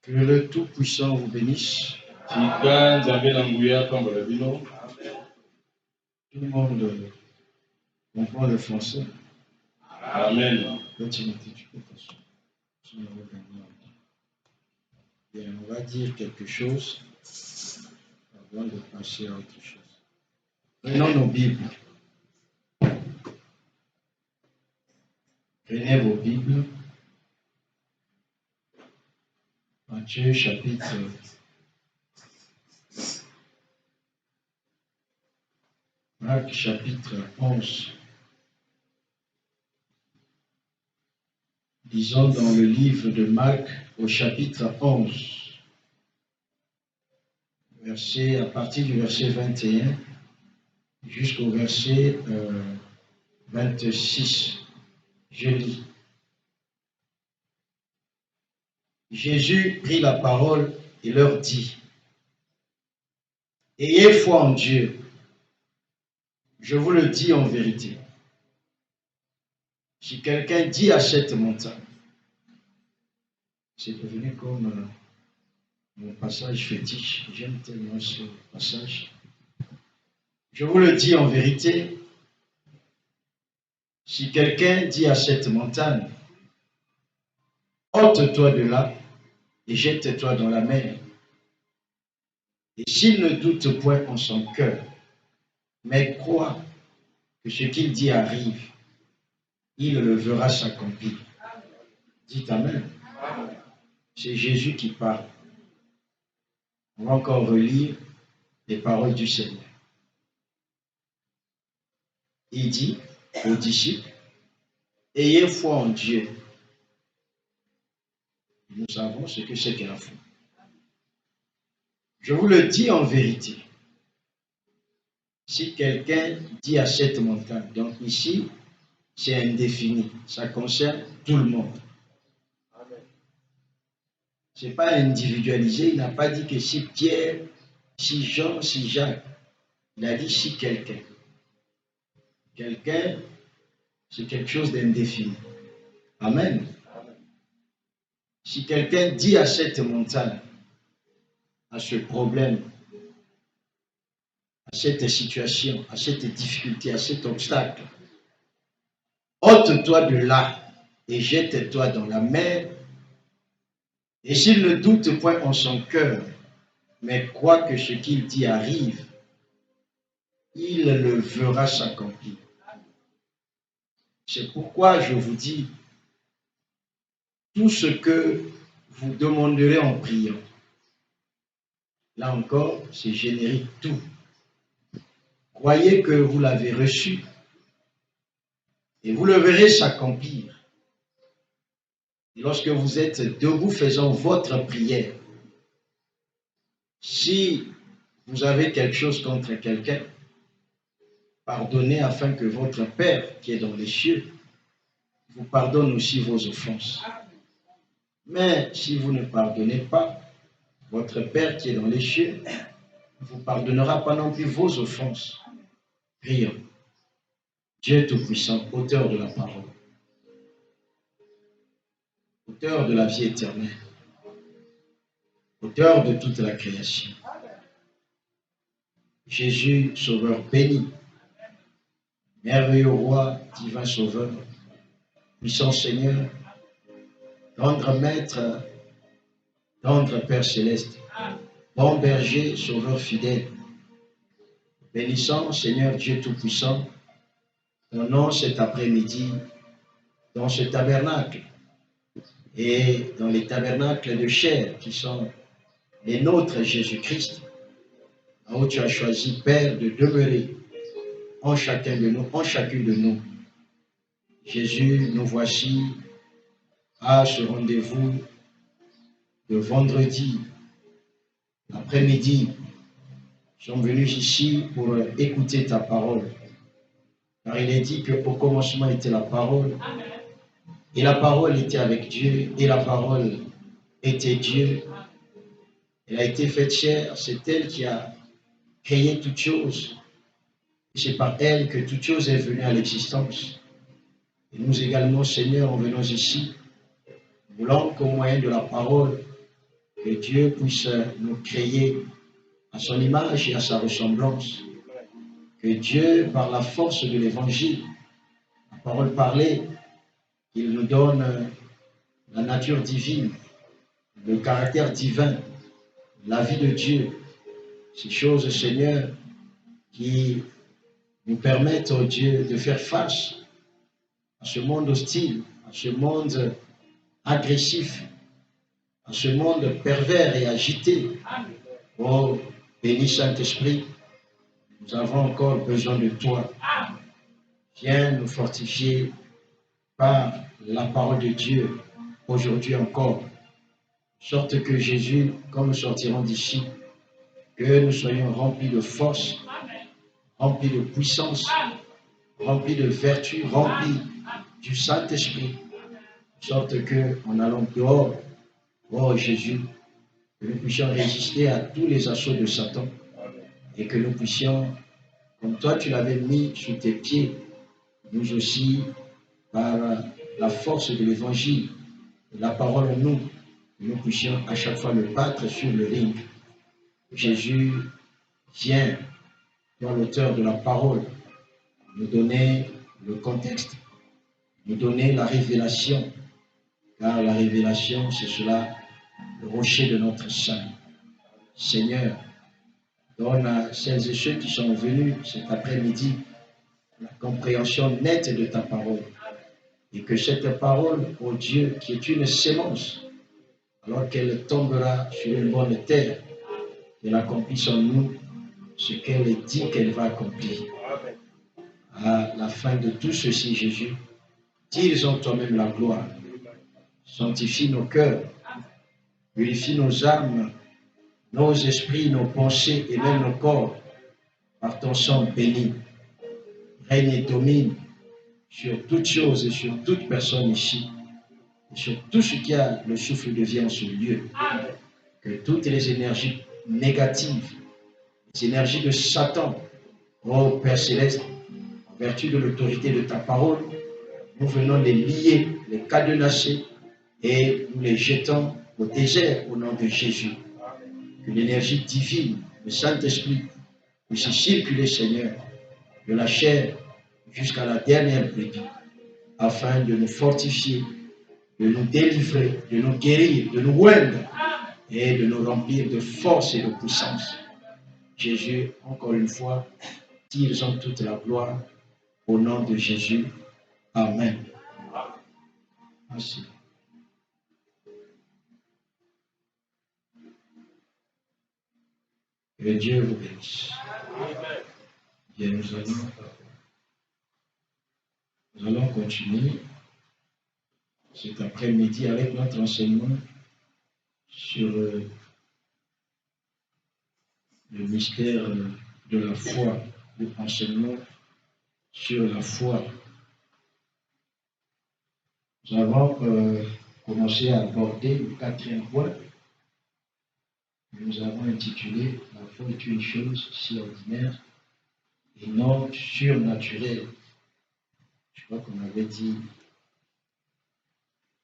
Que le Tout-Puissant vous bénisse. Tout le monde comprend le français. Amen. Bien, on va dire quelque chose avant de passer à autre chose. Prenons nos Bibles. Prenez vos Bibles. Matthieu chapitre 11. Disons dans le livre de Marc au chapitre 11, à partir du verset 21 jusqu'au verset 26. Je lis. Jésus prit la parole et leur dit: Ayez foi en Dieu. Je vous le dis en vérité. Si quelqu'un dit à cette montagne, c'est devenu comme mon passage fétiche, j'aime tellement ce passage. Je vous le dis en vérité, si quelqu'un dit à cette montagne, ôte-toi de là et jette-toi dans la mer. Et s'il ne doute point en son cœur, mais croit que ce qu'il dit arrive, il le verra s'accomplir. Dites Amen. C'est Jésus qui parle. On va encore relire les paroles du Seigneur. Il dit aux disciples: ayez foi en Dieu. Nous savons ce que c'est que la foi. Je vous le dis en vérité. Si quelqu'un dit à cette montagne, donc ici, c'est indéfini, ça concerne tout le monde. Ce n'est pas individualisé, il n'a pas dit que si Pierre, si Jean, si Jacques, il a dit si quelqu'un. Quelqu'un, c'est quelque chose d'indéfini. Amen. Si quelqu'un dit à cette montagne, à ce problème, à cette situation, à cette difficulté, à cet obstacle, ôte-toi de là et jette-toi dans la mer. Et s'il ne doute point en son cœur, mais croit que ce qu'il dit arrive, il le verra s'accomplir. C'est pourquoi je vous dis, tout ce que vous demanderez en priant, là encore, c'est générique, tout. Croyez que vous l'avez reçu et vous le verrez s'accomplir. Et lorsque vous êtes debout faisant votre prière, si vous avez quelque chose contre quelqu'un, pardonnez afin que votre Père qui est dans les cieux vous pardonne aussi vos offenses. Mais si vous ne pardonnez pas, votre Père qui est dans les cieux ne vous pardonnera pas non plus vos offenses. Prions. Dieu Tout-Puissant, auteur de la parole, auteur de la vie éternelle, auteur de toute la création. Jésus, Sauveur béni, merveilleux Roi, divin Sauveur, puissant Seigneur, tendre Maître, tendre Père Céleste, bon berger, Sauveur fidèle, bénissant Seigneur Dieu Tout-Puissant, ton nom cet après-midi dans ce tabernacle et dans les tabernacles de chair qui sont les nôtres, Jésus-Christ, où tu as choisi, Père, de demeurer en chacun de nous, en chacune de nous. Jésus, nous voici à ce rendez-vous de vendredi après-midi. Nous sommes venus ici pour écouter ta parole. Car il est dit qu'au commencement était la parole, et la parole était avec Dieu, et la parole était Dieu. Elle a été faite chair, c'est elle qui a créé toutes choses. C'est par elle que toute chose est venue à l'existence. Et nous également, Seigneur, en venant ici, voulons qu'au moyen de la parole, Que Dieu puisse nous créer à son image et à sa ressemblance. Que Dieu, par la force de l'évangile, la parole parlée, qu'il nous donne la nature divine, le caractère divin, la vie de Dieu. Ces choses, Seigneur, qui nous permettent, oh Dieu, de faire face à ce monde hostile, à ce monde agressif, à ce monde pervers et agité. Oh, béni Saint-Esprit, nous avons encore besoin de toi. Viens nous fortifier par la parole de Dieu aujourd'hui encore, sorte que Jésus, quand nous sortirons d'ici, que nous soyons remplis de force, remplis de puissance, remplis de vertu, remplis du Saint-Esprit, sorte que en allant dehors, oh Jésus, que nous puissions résister à tous les assauts de Satan et que nous puissions, comme toi tu l'avais mis sous tes pieds, nous aussi, par la force de l'évangile, la parole en nous, que nous puissions à chaque fois le battre sur le ring. Jésus vient, toi l'auteur de la parole, nous donner le contexte, nous donner la révélation, car la révélation, c'est cela, le rocher de notre salut. Seigneur, donne à celles et ceux qui sont venus cet après-midi la compréhension nette de ta parole. Et que cette parole, ô Dieu, qui est une sémence, alors qu'elle tombera sur une bonne terre, qu'elle accomplisse en nous ce qu'elle dit qu'elle va accomplir. À la fin de tout ceci, Jésus, tire en toi-même la gloire. Sanctifie nos cœurs, purifie nos âmes, nos esprits, nos pensées et même nos corps par ton sang béni. Règne et domine sur toutes choses et sur toute personne ici, et sur tout ce qui a le souffle de vie en ce lieu. Que toutes les énergies négatives, les énergies de Satan, ô Père Céleste, en vertu de l'autorité de ta parole, nous venons les lier, les cadenasser et nous les jetons au désert au nom de Jésus. Que l'énergie divine, le Saint-Esprit, puisse circuler, Seigneur, de la chair jusqu'à la dernière brebis, afin de nous fortifier, de nous délivrer, de nous guérir, de nous oindre et de nous remplir de force et de puissance. Jésus, encore une fois, tire-en toute la gloire au nom de Jésus. Amen. Merci. Que Dieu vous bénisse. Bien, nous allons continuer cet après-midi avec notre enseignement sur le mystère de la foi, l'enseignement sur la foi. Nous avons commencé à aborder le 4e point. Nous avons intitulé « La foi est une chose si ordinaire et non surnaturelle ». Je crois qu'on avait dit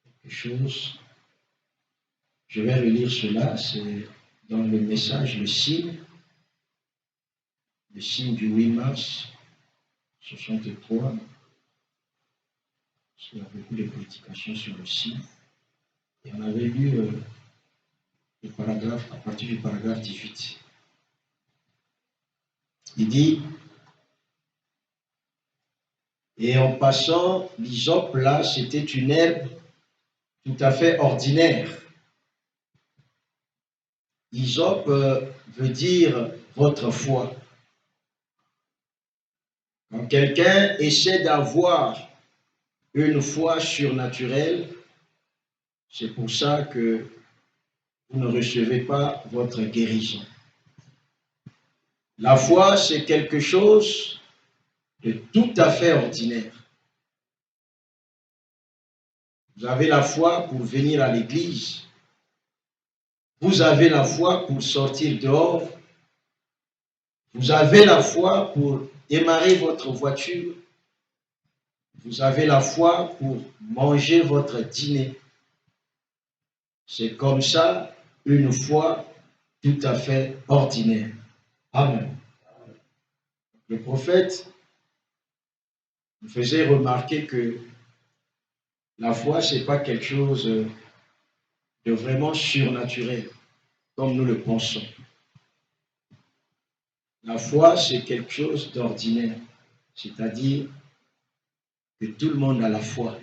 quelque chose. Je vais relire cela, c'est dans le message, le signe du 8 mars 63. Il y a beaucoup de prédications sur le signe. Et on avait lu le paragraphe, à partir du paragraphe 18. Il dit, et en passant, l'hysope là, c'était une herbe tout à fait ordinaire. Hysope veut dire votre foi. Quand quelqu'un essaie d'avoir une foi surnaturelle, c'est pour ça que vous ne recevez pas votre guérison. La foi, c'est quelque chose de tout à fait ordinaire. Vous avez la foi pour venir à l'église. Vous avez la foi pour sortir dehors. Vous avez la foi pour démarrer votre voiture. Vous avez la foi pour manger votre dîner. C'est comme ça une foi tout à fait ordinaire. Amen. Le prophète nous faisait remarquer que la foi, ce n'est pas quelque chose de vraiment surnaturel, comme nous le pensons. La foi, c'est quelque chose d'ordinaire, c'est-à-dire que tout le monde a la foi.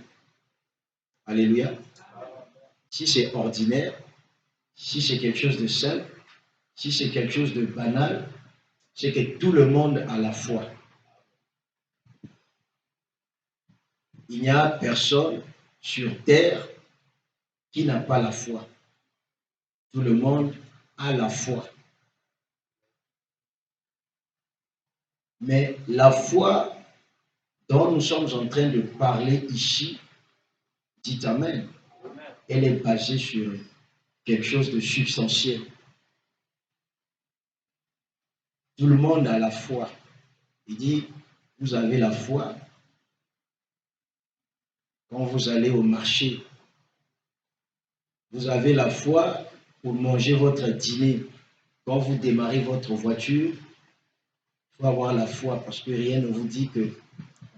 Alléluia. Si c'est ordinaire, si c'est quelque chose de simple, si c'est quelque chose de banal, c'est que tout le monde a la foi. Il n'y a personne sur terre qui n'a pas la foi. Tout le monde a la foi. Mais la foi dont nous sommes en train de parler ici, dites Amen, elle est basée sur quelque chose de substantiel. Tout le monde a la foi. Il dit, vous avez la foi quand vous allez au marché. Vous avez la foi pour manger votre dîner. Quand vous démarrez votre voiture, il faut avoir la foi parce que rien ne vous dit que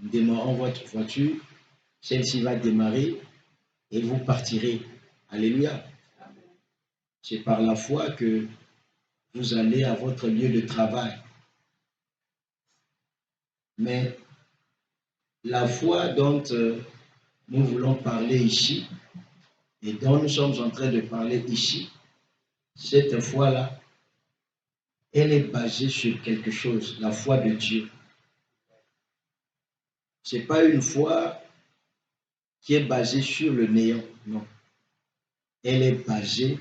en démarrant votre voiture, celle-ci va démarrer et vous partirez. Alléluia. C'est par la foi que vous allez à votre lieu de travail. Mais la foi dont nous voulons parler ici et dont nous sommes en train de parler ici, cette foi-là, elle est basée sur quelque chose, la foi de Dieu. Ce n'est pas une foi qui est basée sur le néant, non. Elle est basée,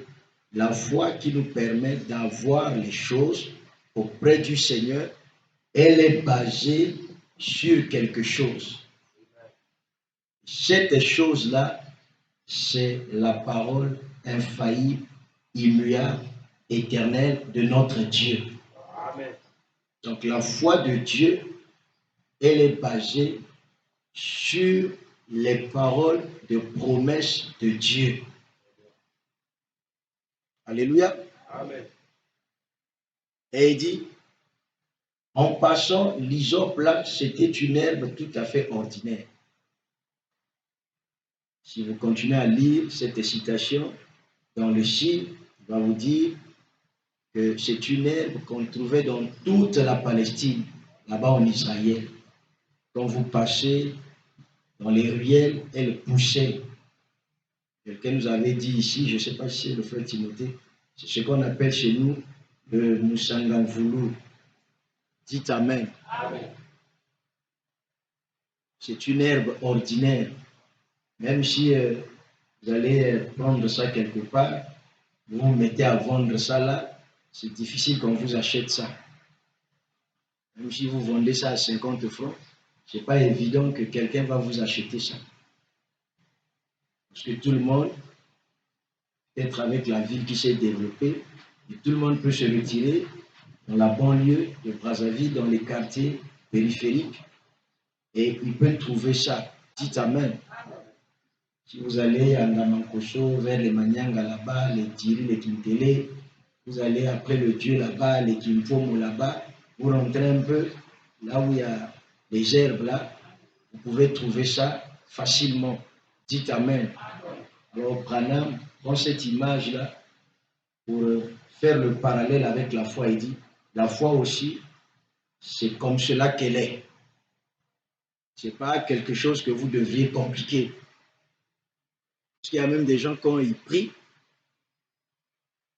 la foi qui nous permet d'avoir les choses auprès du Seigneur, elle est basée sur quelque chose. Cette chose-là, c'est la parole infaillible, immuable, éternelle de notre Dieu. Amen. Donc la foi de Dieu, elle est basée sur les paroles de promesses de Dieu. Alléluia. Amen. Et il dit, en passant, l'hysope là, c'était une herbe tout à fait ordinaire. Si vous continuez à lire cette citation, dans le Chine, il va vous dire que c'est une herbe qu'on trouvait dans toute la Palestine, là-bas en Israël. Quand vous passez dans les ruelles, elle poussait. Quelqu'un nous avait dit ici, je ne sais pas si c'est le frère Timothée, c'est ce qu'on appelle chez nous le Moussanganvoulou. Dites Amen. Amen. C'est une herbe ordinaire. Même si vous allez prendre ça quelque part, vous vous mettez à vendre ça là, c'est difficile qu'on vous achète ça. Même si vous vendez ça à 50 francs, ce n'est pas évident que quelqu'un va vous acheter ça. Parce que tout le monde, peut-être avec la ville qui s'est développée, et tout le monde peut se retirer dans la banlieue de Brazzaville, dans les quartiers périphériques, et il peut trouver ça. Dites Amen. Si vous allez à Ndamankoso, vers les Manyanga là-bas, les Diri, les Kintele, vous allez après le Dieu là-bas, les Kimpomo là-bas, vous rentrez un peu, là où il y a les herbes là, vous pouvez trouver ça facilement. Dites Amen. Alors, Branham prend cette image-là pour faire le parallèle avec la foi. Il dit, la foi aussi, c'est comme cela qu'elle est. Ce n'est pas quelque chose que vous devriez compliquer. Parce qu'il y a même des gens, quand ils prient,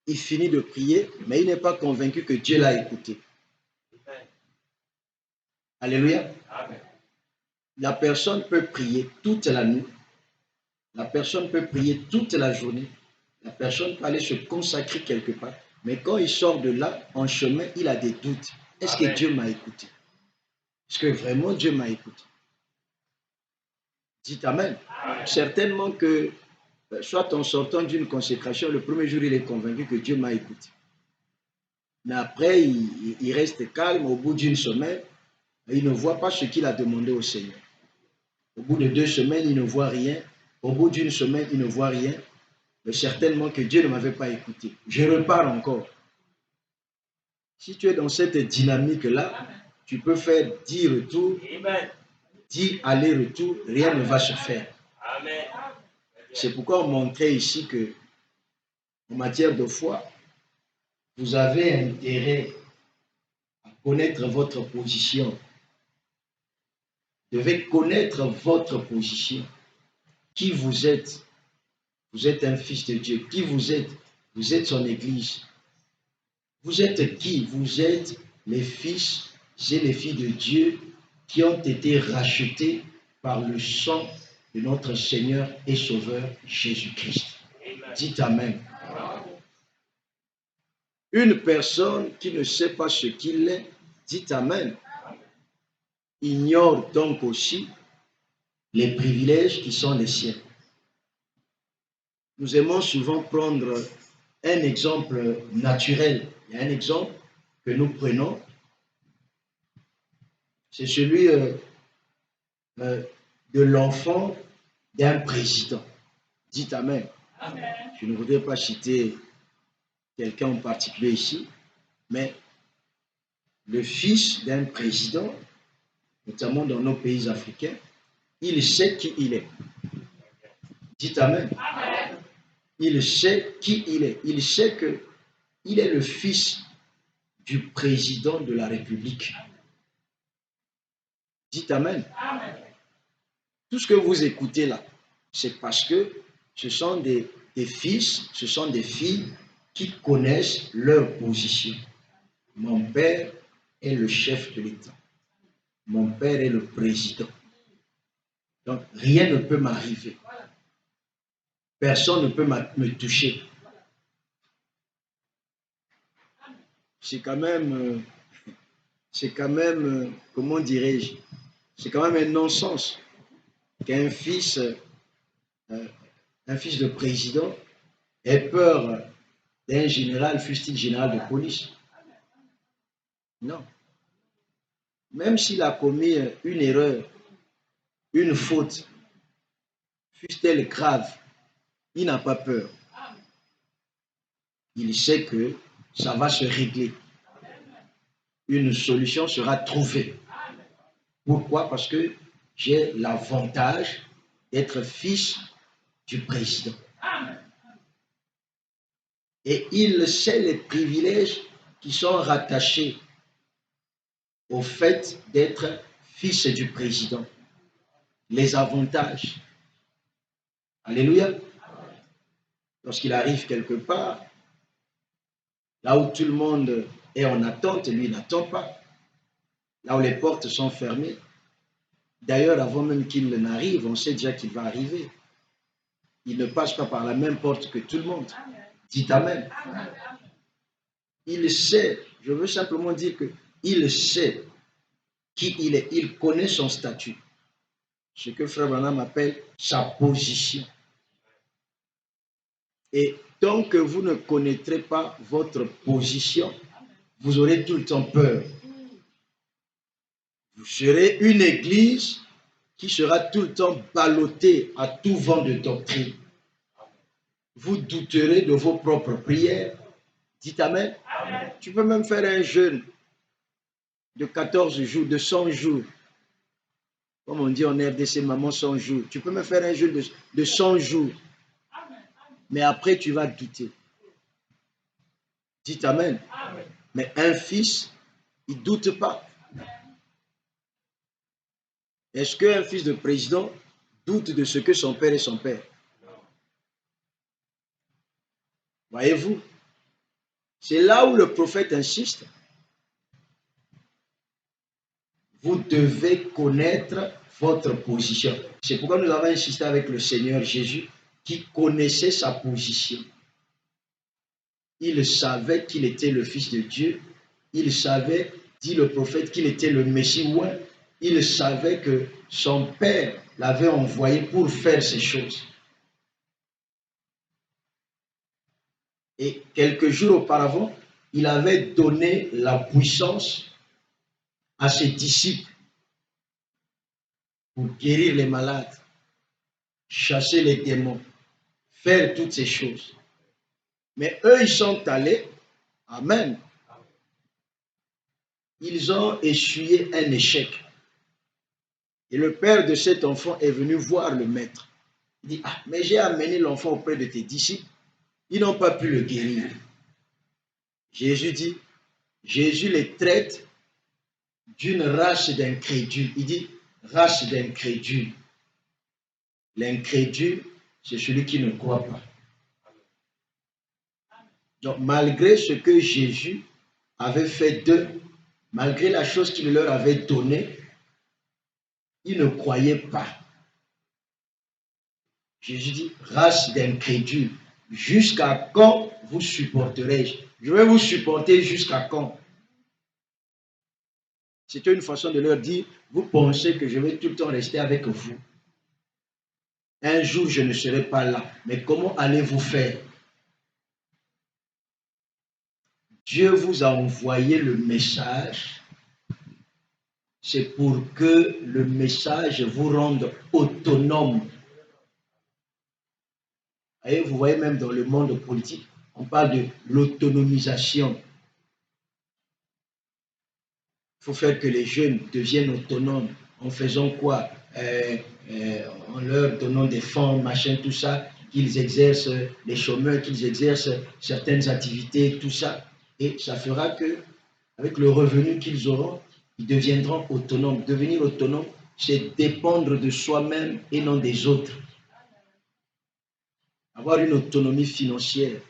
il finit de prier, mais il n'est pas convaincu que Dieu l'a écouté. Alléluia. Amen. La personne peut prier toute la nuit. La personne peut prier toute la journée. La personne peut aller se consacrer quelque part. Mais quand il sort de là, en chemin, il a des doutes. Est-ce que Dieu m'a écouté? Est-ce que vraiment Dieu m'a écouté? Dites Amen. Amen. Certainement que, soit en sortant d'une consécration, le premier jour, il est convaincu que Dieu m'a écouté. Mais après, il reste calme. Au bout d'une semaine, il ne voit pas ce qu'il a demandé au Seigneur. Au bout de 2 semaines, il ne voit rien. Au bout d'une semaine, il ne voit rien. mais certainement que Dieu ne m'avait pas écouté. Je repars encore. Si tu es dans cette dynamique-là, tu peux faire 10 retours, 10 allers-retours, rien ne va se faire. C'est pourquoi on montrait ici que, en matière de foi, vous avez intérêt à connaître votre position. Vous devez connaître votre position. Qui vous êtes? Vous êtes un fils de Dieu. Qui vous êtes? Vous êtes son Église. Vous êtes qui? Vous êtes les fils et les filles de Dieu qui ont été rachetés par le sang de notre Seigneur et Sauveur Jésus-Christ. Dites Amen. Une personne qui ne sait pas ce qu'il est, dites Amen, ignore donc aussi les privilèges qui sont les siens. Nous aimons souvent prendre un exemple naturel. Il y a un exemple que nous prenons, c'est celui de l'enfant d'un président. Dites Amen. Amen. Je ne voudrais pas citer quelqu'un en particulier ici, mais le fils d'un président, notamment dans nos pays africains, il sait qui il est. Dites Amen. Amen. Il sait qui il est. Il sait qu'il est le fils du président de la République. Dites Amen. Amen. Tout ce que vous écoutez là, c'est parce que ce sont des fils, ce sont des filles qui connaissent leur position. Mon père est le chef de l'État. Mon père est le président. Donc, rien ne peut m'arriver. Personne ne peut me toucher. C'est quand même, comment dirais-je, c'est quand même un non-sens qu'un fils de président ait peur d'un général, fût-il général de police. Non. Même s'il a commis une erreur, une faute, fût-elle grave, il n'a pas peur. Il sait que ça va se régler. Une solution sera trouvée. Pourquoi? Parce que j'ai l'avantage d'être fils du président. Et il sait les privilèges qui sont rattachés au fait d'être fils du président. Les avantages. Alléluia. Lorsqu'il arrive quelque part, là où tout le monde est en attente, lui n'attend pas. Là où les portes sont fermées. D'ailleurs, avant même qu'il n'arrive, on sait déjà qu'il va arriver. Il ne passe pas par la même porte que tout le monde. Dites Amen. Il sait, je veux simplement dire qu'il sait qui il est. Il connaît son statut. Ce que Frère Branham appelle sa position. Et tant que vous ne connaîtrez pas votre position, vous aurez tout le temps peur. Vous serez une église qui sera tout le temps ballottée à tout vent de doctrine. Vous douterez de vos propres prières. Dites Amen. Amen. Tu peux même faire un jeûne de 14 jours, de 100 jours. Comme on dit en RDC, maman, 100 jours. Tu peux même faire un jeûne de 100 jours. Mais après, tu vas douter. Dites Amen. Amen. Mais un fils, il ne doute pas. Est-ce qu'un fils de président doute de ce que son père est son père? Voyez-vous? C'est là où le prophète insiste. Vous devez connaître votre position. C'est pourquoi nous avons insisté avec le Seigneur Jésus qui connaissait sa position. Il savait qu'il était le Fils de Dieu. Il savait, dit le prophète, qu'il était le Messie oint. Il savait que son Père l'avait envoyé pour faire ces choses. Et quelques jours auparavant, il avait donné la puissance à ses disciples pour guérir les malades, chasser les démons, faire toutes ces choses. Mais eux, ils sont allés, amen, ils ont essuyé un échec. Et le père de cet enfant est venu voir le maître. Il dit, ah, mais j'ai amené l'enfant auprès de tes disciples, ils n'ont pas pu le guérir. Jésus dit, Jésus les traite d'une race d'incrédules. Il dit, race d'incrédules. L'incrédule, c'est celui qui ne croit pas. Donc, malgré ce que Jésus avait fait d'eux, malgré la chose qu'il leur avait donnée, ils ne croyaient pas. Jésus dit, race d'incrédules, jusqu'à quand vous supporterai-je? Je vais vous supporter jusqu'à quand? C'était une façon de leur dire, vous pensez que je vais tout le temps rester avec vous? Un jour, je ne serai pas là. Mais comment allez-vous faire? Dieu vous a envoyé le message. C'est pour que le message vous rende autonome. Et vous voyez même dans le monde politique, on parle de l'autonomisation. Il faut faire que les jeunes deviennent autonomes. En faisant quoi? En leur donnant des fonds, machin, tout ça, qu'ils exercent les chômeurs, qu'ils exercent certaines activités, tout ça. Et ça fera que, avec le revenu qu'ils auront, ils deviendront autonomes. Devenir autonome, c'est dépendre de soi-même et non des autres. Avoir une autonomie financière.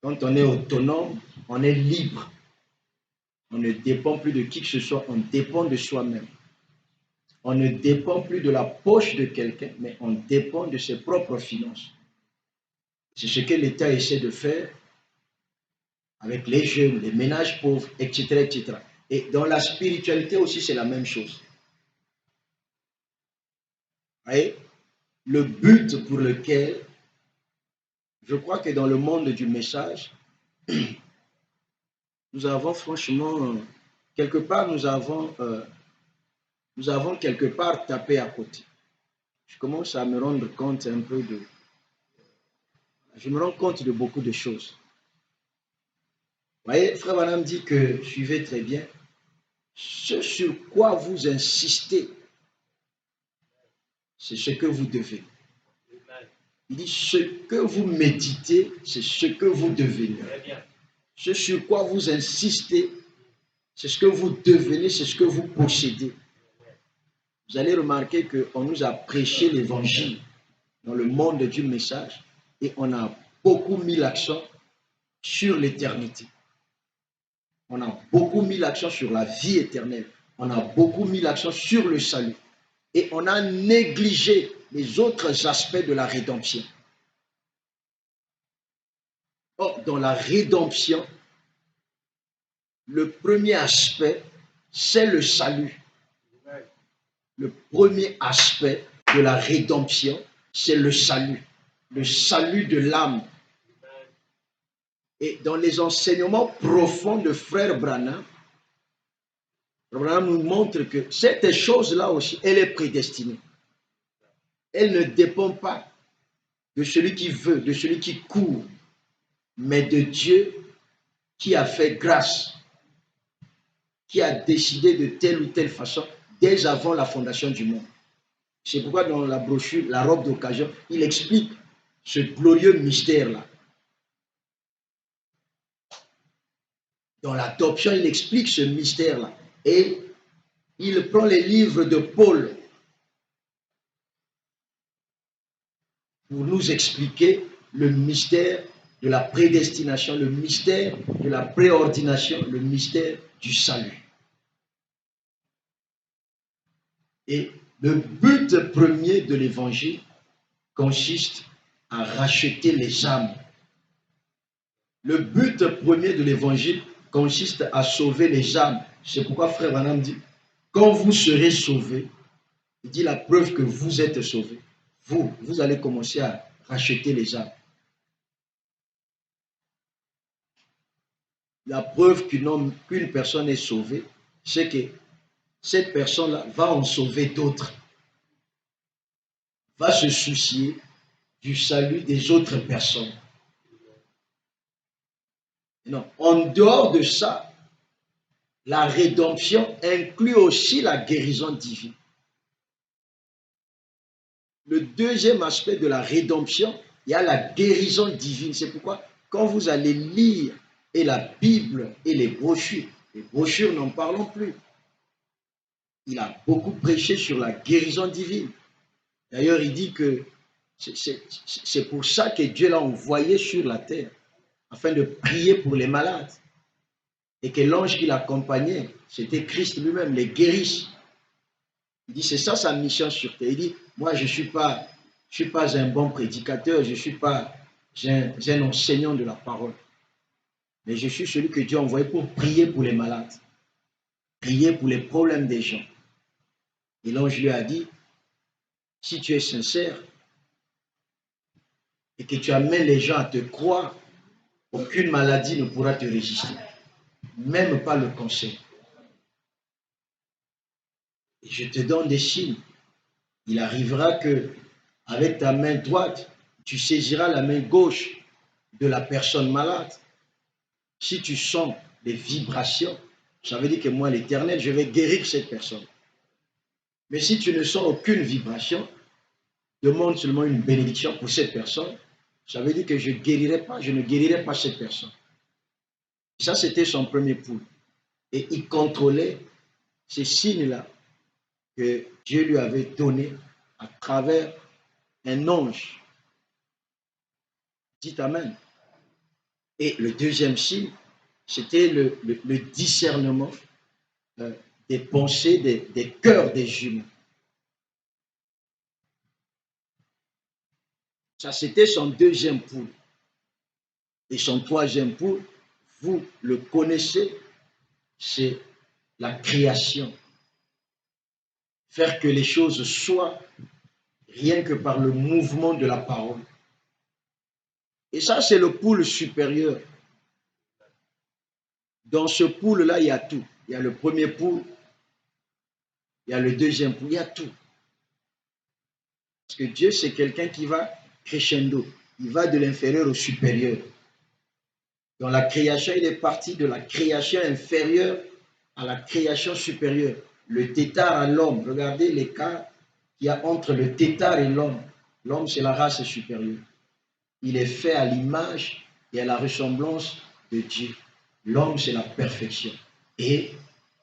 Quand on est autonome, on est libre. On ne dépend plus de qui que ce soit, on dépend de soi-même. On ne dépend plus de la poche de quelqu'un, mais on dépend de ses propres finances. C'est ce que l'État essaie de faire avec les jeunes, les ménages pauvres, etc., etc. Et dans la spiritualité aussi, c'est la même chose. Vous voyez, le but pour lequel, je crois que dans le monde du message, nous avons franchement, quelque part, nous avons quelque part tapé à côté. Je commence à me rendre compte un peu de... Je me rends compte de beaucoup de choses. Vous voyez, Frère Branham dit que, suivez très bien, ce sur quoi vous insistez, c'est ce que vous devez. Il dit, ce que vous méditez, c'est ce que vous devenez. Ce sur quoi vous insistez, c'est ce que vous devenez, c'est ce que vous possédez. Vous allez remarquer qu'on nous a prêché l'évangile dans le monde du message et on a beaucoup mis l'accent sur l'éternité. On a beaucoup mis l'accent sur la vie éternelle. On a beaucoup mis l'accent sur le salut. Et on a négligé les autres aspects de la rédemption. Or, dans la rédemption, le premier aspect, c'est le salut. Le premier aspect de la rédemption, c'est le salut de l'âme. Et dans les enseignements profonds de Frère Branham, Branham nous montre que cette chose-là aussi, elle est prédestinée. Elle ne dépend pas de celui qui veut, de celui qui court, mais de Dieu qui a fait grâce, qui a décidé de telle ou telle façon dès avant la fondation du monde. C'est pourquoi dans la brochure, la robe d'occasion, il explique ce glorieux mystère-là. Dans l'adoption, il explique ce mystère-là. Et il prend les livres de Paul pour nous expliquer le mystère de la prédestination, le mystère de la préordination, le mystère du salut. Et le but premier de l'évangile consiste à racheter les âmes. Le but premier de l'évangile consiste à sauver les âmes. C'est pourquoi Frère Branham dit, quand vous serez sauvés, il dit la preuve que vous êtes sauvés. Vous allez commencer à racheter les âmes. La preuve qu'une personne est sauvée, c'est que cette personne-là va en sauver d'autres. va se soucier du salut des autres personnes. Non. En dehors de ça, la rédemption inclut aussi la guérison divine. Le deuxième aspect de la rédemption, il y a la guérison divine. C'est pourquoi quand vous allez lire et la Bible et les brochures n'en parlons plus. Il a beaucoup prêché sur la guérison divine. D'ailleurs, il dit que c'est pour ça que Dieu l'a envoyé sur la terre, afin de prier pour les malades. Et que l'ange qui l'accompagnait, c'était Christ lui-même, les guérisse. Il dit, c'est ça sa mission sur terre. Il dit, moi, je ne suis pas un bon prédicateur, je ne suis pas un enseignant de la parole. Mais je suis celui que Dieu a envoyé pour prier pour les malades, prier pour les problèmes des gens. Et l'ange lui a dit, si tu es sincère et que tu amènes les gens à te croire, aucune maladie ne pourra te résister, même pas le cancer. Et je te donne des signes. Il arrivera que, avec ta main droite, tu saisiras la main gauche de la personne malade. Si tu sens des vibrations, ça veut dire que moi, l'Éternel, je vais guérir cette personne. Mais si tu ne sens aucune vibration, demande seulement une bénédiction pour cette personne. Ça veut dire que je ne guérirai pas cette personne. Ça, c'était son premier point. Et il contrôlait ces signes-là que Dieu lui avait donnés à travers un ange. Dites Amen. Et le deuxième signe, c'était le discernement des pensées, des cœurs des humains. Ça, c'était son deuxième point. Et son troisième point, vous le connaissez, c'est la création. Faire que les choses soient rien que par le mouvement de la parole. Et ça, c'est le pôle supérieur. Dans ce pôle-là, il y a tout. Il y a le premier pôle, il y a le deuxième pôle, il y a tout. Parce que Dieu, c'est quelqu'un qui va crescendo. Il va de l'inférieur au supérieur. Dans la création, il est parti de la création inférieure à la création supérieure. Le tétard à l'homme. Regardez l'écart qu'il y a entre le tétard et l'homme. L'homme, c'est la race supérieure. Il est fait à l'image et à la ressemblance de Dieu. L'homme, c'est la perfection. Et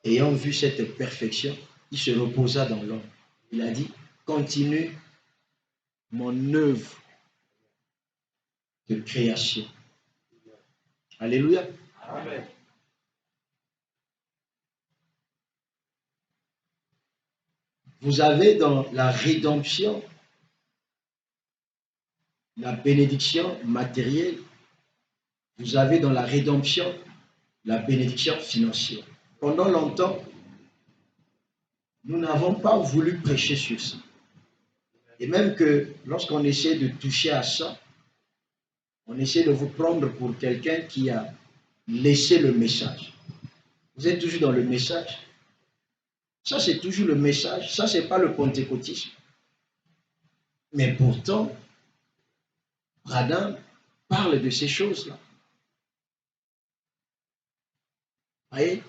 ayant vu cette perfection, il se reposa dans l'homme. Il a dit, continue mon œuvre de création. Alléluia. Amen. Vous avez dans la rédemption la bénédiction matérielle. Vous avez dans la rédemption la bénédiction financière. Pendant longtemps, nous n'avons pas voulu prêcher sur ça. Et même que lorsqu'on essaie de toucher à ça, on essaie de vous prendre pour quelqu'un qui a laissé le message. Vous êtes toujours dans le message. Ça, c'est toujours le message. Ça, ce n'est pas le pentecôtisme. Mais pourtant, Branham parle de ces choses-là. Vous voyez?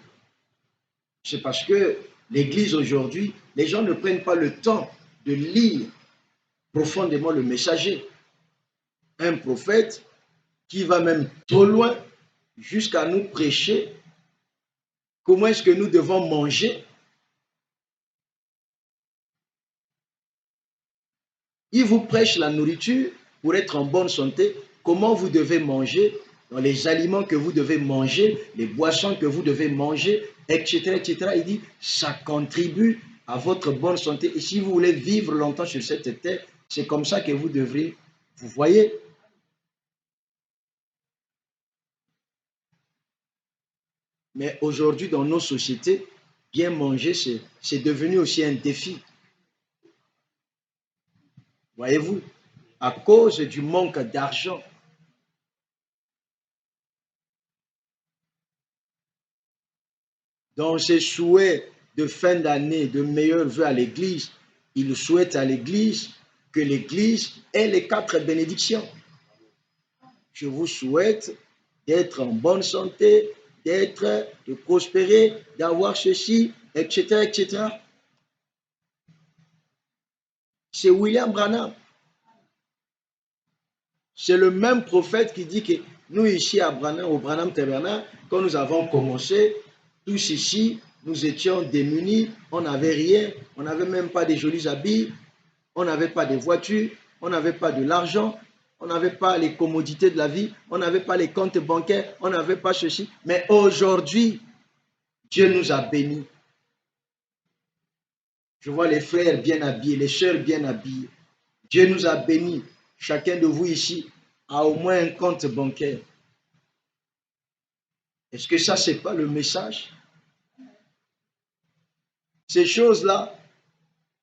C'est parce que l'Église aujourd'hui, les gens ne prennent pas le temps de lire profondément le messager. Un prophète qui va même trop loin jusqu'à nous prêcher comment est-ce que nous devons manger. Il vous prêche la nourriture pour être en bonne santé, comment vous devez manger, dans les aliments que vous devez manger, les boissons que vous devez manger, etc., etc. Il dit, ça contribue à votre bonne santé. Et si vous voulez vivre longtemps sur cette terre, c'est comme ça que vous devrez, vous voyez. Mais aujourd'hui, dans nos sociétés, bien manger, c'est devenu aussi un défi. Voyez-vous, à cause du manque d'argent, dans ses souhaits de fin d'année, de meilleurs vœux à l'Église, il souhaite à l'Église que l'Église ait les 4 bénédictions. Je vous souhaite d'être en bonne santé, de prospérer, d'avoir ceci, etc., etc. C'est William Branham. C'est le même prophète qui dit que nous ici à Branham, au Branham Tabernacle, quand nous avons commencé, tous ici, nous étions démunis, on n'avait rien, on n'avait même pas des jolis habits, on n'avait pas de voitures, on n'avait pas de l'argent, on n'avait pas les commodités de la vie, on n'avait pas les comptes bancaires, on n'avait pas ceci. Mais aujourd'hui, Dieu nous a bénis. Je vois les frères bien habillés, les sœurs bien habillées. Dieu nous a bénis. Chacun de vous ici a au moins un compte bancaire. Est-ce que ça, ce n'est pas le message? Ces choses-là,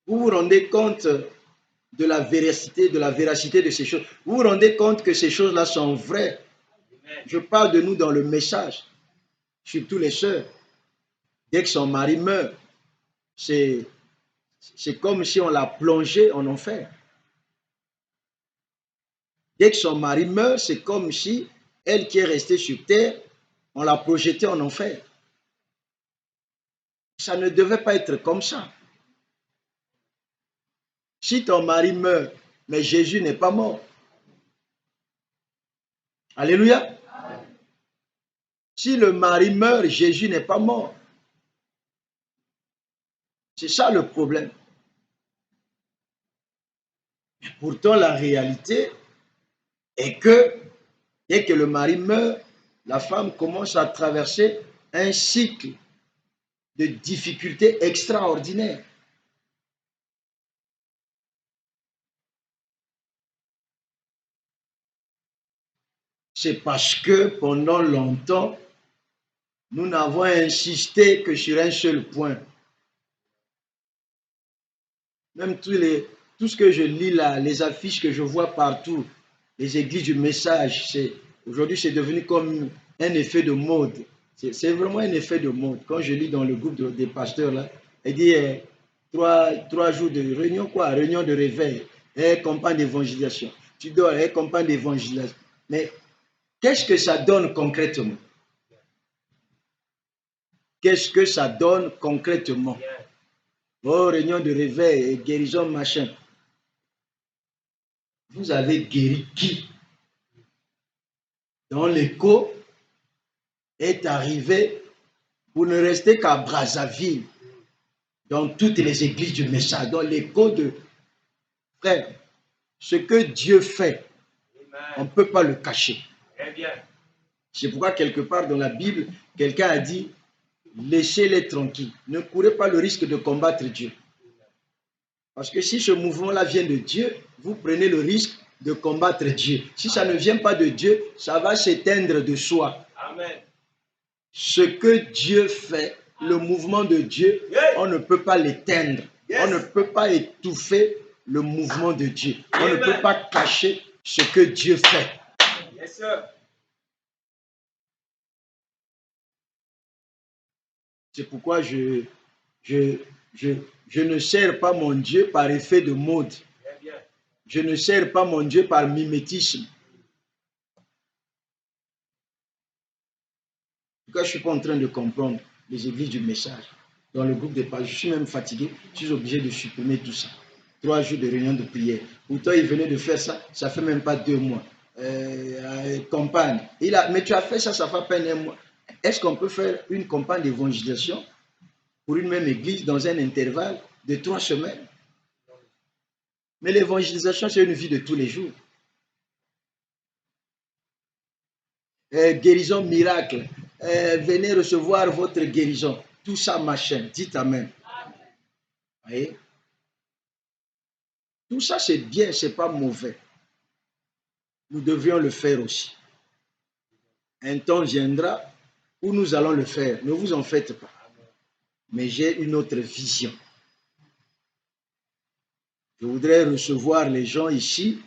vous vous rendez compte de la véracité de ces choses. Vous vous rendez compte que ces choses-là sont vraies. Je parle de nous dans le message, surtout les sœurs. Dès que son mari meurt, c'est comme si on l'a plongé en enfer. Dès que son mari meurt, c'est comme si elle qui est restée sur terre, on l'a projetée en enfer. Ça ne devait pas être comme ça. Si ton mari meurt, mais Jésus n'est pas mort. Alléluia. Si le mari meurt, Jésus n'est pas mort. C'est ça le problème. Pourtant, la réalité est que dès que le mari meurt, la femme commence à traverser un cycle de difficultés extraordinaires. C'est parce que pendant longtemps, nous n'avons insisté que sur un seul point. Même tout ce que je lis là, les affiches que je vois partout, les églises du message, aujourd'hui c'est devenu comme un effet de mode. C'est vraiment un effet de mode. Quand je lis dans le groupe des pasteurs là, il dit 3 jours de réunion, quoi, réunion de réveil, campagne d'évangélisation. Tu dors, campagne d'évangélisation. Mais qu'est-ce que ça donne concrètement? Qu'est-ce que ça donne concrètement? Oh, réunion de réveil, guérison, machin. Vous avez guéri qui? Dont l'écho est arrivé pour ne rester qu'à Brazzaville, dans toutes les églises du message, dans l'écho de frère. Ce que Dieu fait, on ne peut pas le cacher. C'est pourquoi quelque part dans la Bible, quelqu'un a dit, laissez-les tranquilles. Ne courez pas le risque de combattre Dieu. Parce que si ce mouvement-là vient de Dieu, vous prenez le risque de combattre Dieu. Si ça ne vient pas de Dieu, ça va s'éteindre de soi. Amen. Ce que Dieu fait, le mouvement de Dieu, on ne peut pas l'éteindre. On ne peut pas étouffer le mouvement de Dieu. On ne peut pas cacher ce que Dieu fait. Yes, sir. C'est pourquoi je ne sers pas mon Dieu par effet de mode. Je ne sers pas mon Dieu par mimétisme. En tout cas, je ne suis pas en train de comprendre les églises du message. Dans le groupe des pages, je suis même fatigué. Je suis obligé de supprimer tout ça. 3 jours de réunion de prière. Pourtant, il venait de faire ça. Ça fait même pas 2 mois. Campagne. Mais tu as fait ça, ça fait à peine 1 mois. Est-ce qu'on peut faire une campagne d'évangélisation pour une même église dans un intervalle de 3 semaines? Mais l'évangélisation, c'est une vie de tous les jours. Guérison miracle. Venez recevoir votre guérison. Tout ça, machin. Dites amen. Voyez? Tout ça, c'est bien, c'est pas mauvais. Nous devions le faire aussi. Un temps viendra où nous allons le faire. Ne vous en faites pas. Mais j'ai une autre vision. Je voudrais recevoir les gens ici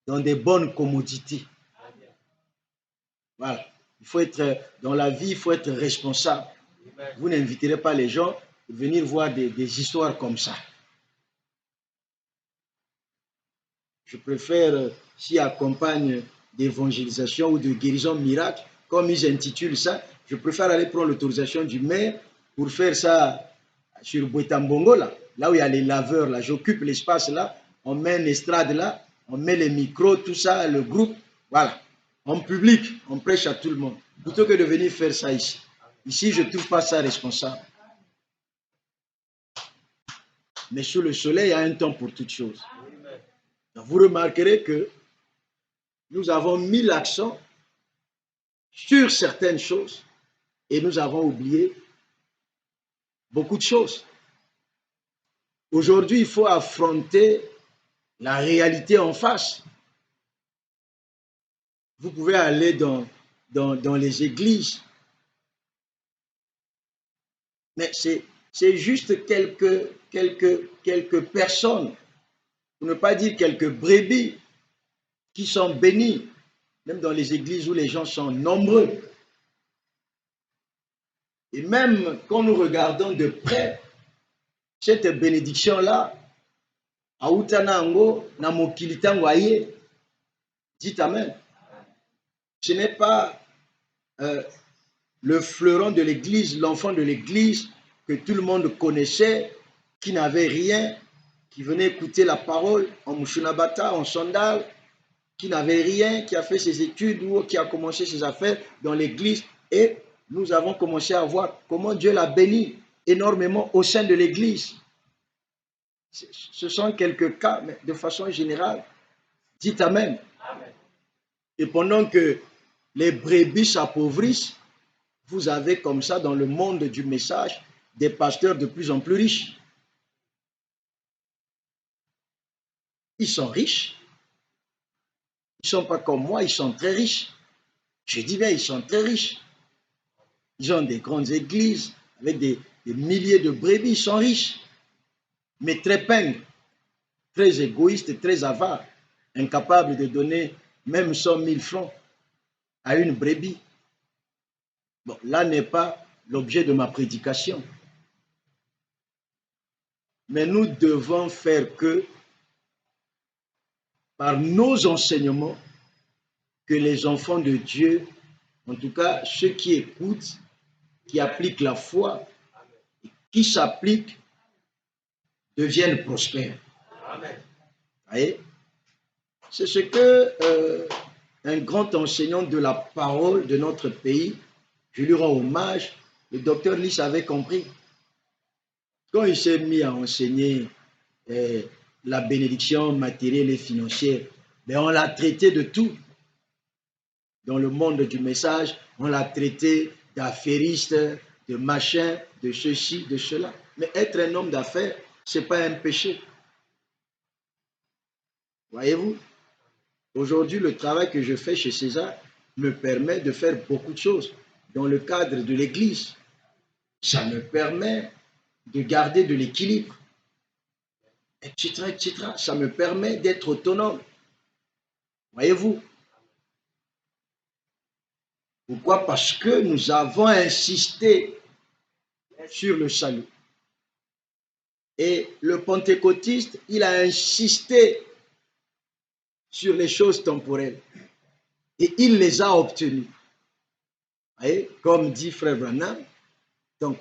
dans des bonnes commodités. Voilà. Il faut être, dans la vie, il faut être responsable. Vous n'inviterez pas les gens à venir voir des histoires comme ça. Je préfère s'y accompagne d'évangélisation ou de guérison miracle, comme ils intitulent ça. Je préfère aller prendre l'autorisation du maire pour faire ça sur Boetambongo, là où il y a les laveurs, là. J'occupe l'espace là, on met une estrade là, on met les micros, tout ça, le groupe, voilà. En public, on prêche à tout le monde, plutôt que de venir faire ça ici. Ici, je ne trouve pas ça responsable. Mais sous le soleil, il y a un temps pour toutes choses. Donc, vous remarquerez que nous avons mis l'accent sur certaines choses et nous avons oublié beaucoup de choses. Aujourd'hui, il faut affronter la réalité en face. Vous pouvez aller dans les églises, mais c'est juste quelques personnes, pour ne pas dire quelques brebis, qui sont bénies, même dans les églises où les gens sont nombreux. Et même quand nous regardons de près cette bénédiction-là, Aoutanango, Namokilitango Aye, dites Amen. Ce n'est pas le fleuron de l'église, l'enfant de l'église que tout le monde connaissait, qui n'avait rien, qui venait écouter la parole en Mushunabata, en sandal, qui n'avait rien, qui a fait ses études ou qui a commencé ses affaires dans l'église. Et nous avons commencé à voir comment Dieu l'a béni énormément au sein de l'église. Ce sont quelques cas, mais de façon générale, dites Amen. Amen. Et pendant que les brebis s'appauvrissent, vous avez comme ça dans le monde du message des pasteurs de plus en plus riches. Ils sont riches. Ils ne sont pas comme moi, ils sont très riches. Je dis bien, ils sont très riches. Ils ont des grandes églises avec des milliers de brebis, ils sont riches. Mais très pingres, très égoïstes, très avares, incapables de donner même 100 000 francs à une brebis. Bon, là n'est pas l'objet de ma prédication. Mais nous devons faire que, par nos enseignements, que les enfants de Dieu, en tout cas ceux qui écoutent, qui appliquent la foi, qui s'appliquent, deviennent prospères. Amen. Voyez? C'est ce que un grand enseignant de la parole de notre pays, je lui rends hommage, le docteur Lys avait compris. Quand il s'est mis à enseigner la bénédiction matérielle et financière, mais on l'a traité de tout. Dans le monde du message, on l'a traité d'affairiste, de machin, de ceci, de cela. Mais être un homme d'affaires, ce n'est pas un péché. Voyez-vous? Aujourd'hui, le travail que je fais chez César me permet de faire beaucoup de choses dans le cadre de l'Église. Ça me permet de garder de l'équilibre, etc., etc. Ça me permet d'être autonome. Voyez-vous? Pourquoi? Parce que nous avons insisté sur le salut. Et le pentecôtiste, il a insisté sur les choses temporelles. Et il les a obtenues. Vous voyez? Comme dit Frère Branham. Donc,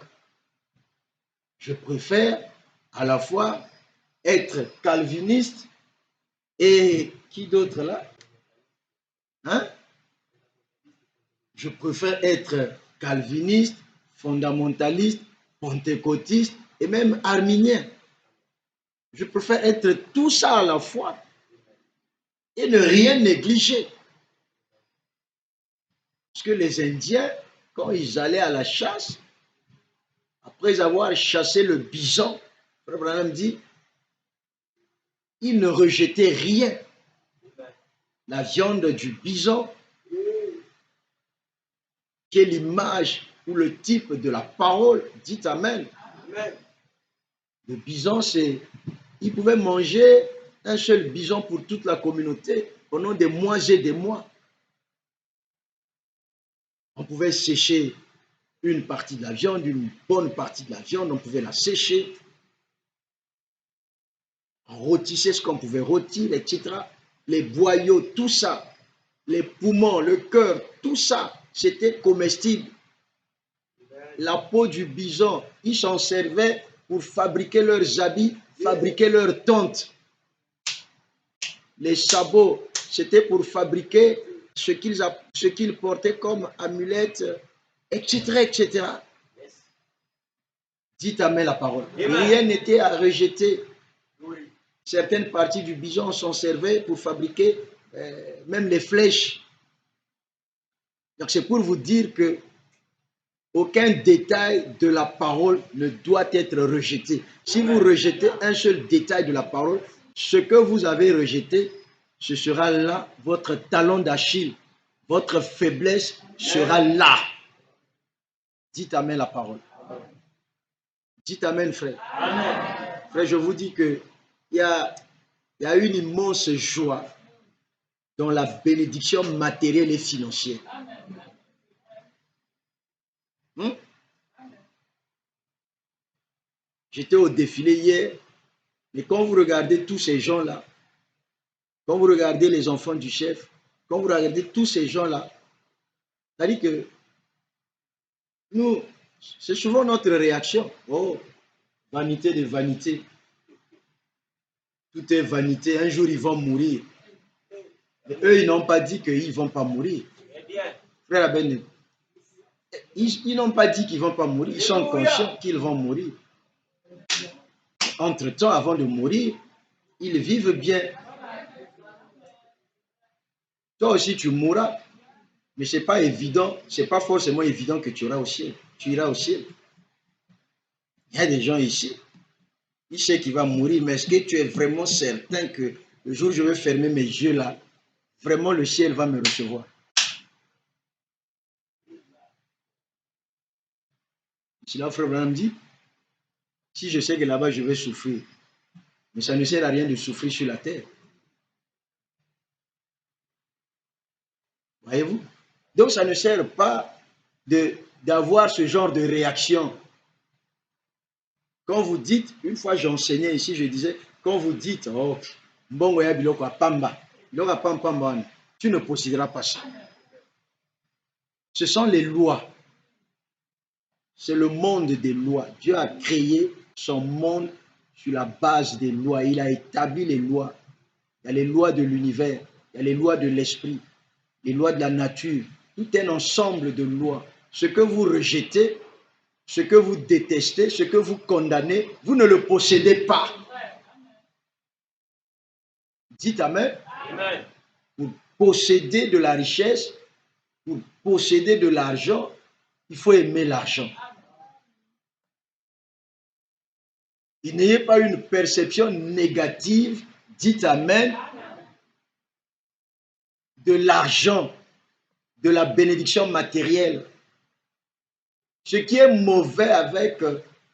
je préfère à la fois être calviniste et qui d'autre là? Hein? Je préfère être calviniste, fondamentaliste, pentecôtiste et même arminien. Je préfère être tout ça à la fois et ne rien négliger. Parce que les Indiens, quand ils allaient à la chasse, après avoir chassé le bison, Frère Branham dit, ils ne rejetaient rien. La viande du bison, qui est l'image ou le type de la parole, dit Amen. Amen. Le bison, c'est... Ils pouvaient manger un seul bison pour toute la communauté pendant des mois et des mois. On pouvait sécher une partie de la viande, une bonne partie de la viande, on pouvait la sécher. On rôtissait ce qu'on pouvait rôtir, etc. les boyaux, tout ça, les poumons, le cœur, tout ça, c'était comestible. La peau du bison, ils s'en servaient pour fabriquer leurs habits, fabriquer leurs tentes. Les sabots, c'était pour fabriquer ce qu'ils portaient comme amulettes, etc., etc. Dites Amen la parole. Rien n'était à rejeter. Certaines parties du bison s'en servaient pour fabriquer même les flèches. Donc c'est pour vous dire que aucun détail de la parole ne doit être rejeté. Si vous rejetez un seul détail de la parole, ce que vous avez rejeté, ce sera là votre talon d'Achille. Votre faiblesse sera là. Dites Amen la parole. Dites Amen, frère. Amen. Frère, je vous dis qu'il y a une immense joie dans la bénédiction matérielle et financière. J'étais au défilé hier, mais quand vous regardez tous ces gens-là, quand vous regardez les enfants du chef, quand vous regardez tous ces gens-là, c'est-à-dire que nous, c'est souvent notre réaction. Oh, vanité de vanité. Tout est vanité. Un jour, ils vont mourir. Mais eux, ils n'ont pas dit qu'ils ne vont pas mourir. Frère Abel, ils n'ont pas dit qu'ils ne vont pas mourir. Ils sont conscients qu'ils vont mourir. Entre-temps, avant de mourir, ils vivent bien. Toi aussi, tu mourras. Mais ce n'est pas évident, ce n'est pas forcément évident que tu iras au ciel. Tu iras au ciel. Il y a des gens ici, ils savent qu'il va mourir, mais est-ce que tu es vraiment certain que le jour où je vais fermer mes yeux là, vraiment le ciel va me recevoir? Sinon, frère Branham dit, si je sais que là-bas je vais souffrir, mais ça ne sert à rien de souffrir sur la terre. Voyez-vous? Donc ça ne sert pas d'avoir ce genre de réaction. Quand vous dites, une fois j'enseignais ici, je disais, quand vous dites, oh, tu ne posséderas pas ça. Ce sont les lois. C'est le monde des lois. Dieu a créé son monde sur la base des lois. Il a établi les lois. Il y a les lois de l'univers, il y a les lois de l'esprit, les lois de la nature. Tout un ensemble de lois. Ce que vous rejetez, ce que vous détestez, ce que vous condamnez, vous ne le possédez pas. Dites Amen. Amen. Pour posséder de la richesse, pour posséder de l'argent, il faut aimer l'argent. Il n'y ait pas une perception négative, dites Amen, de l'argent, de la bénédiction matérielle. Ce qui est mauvais avec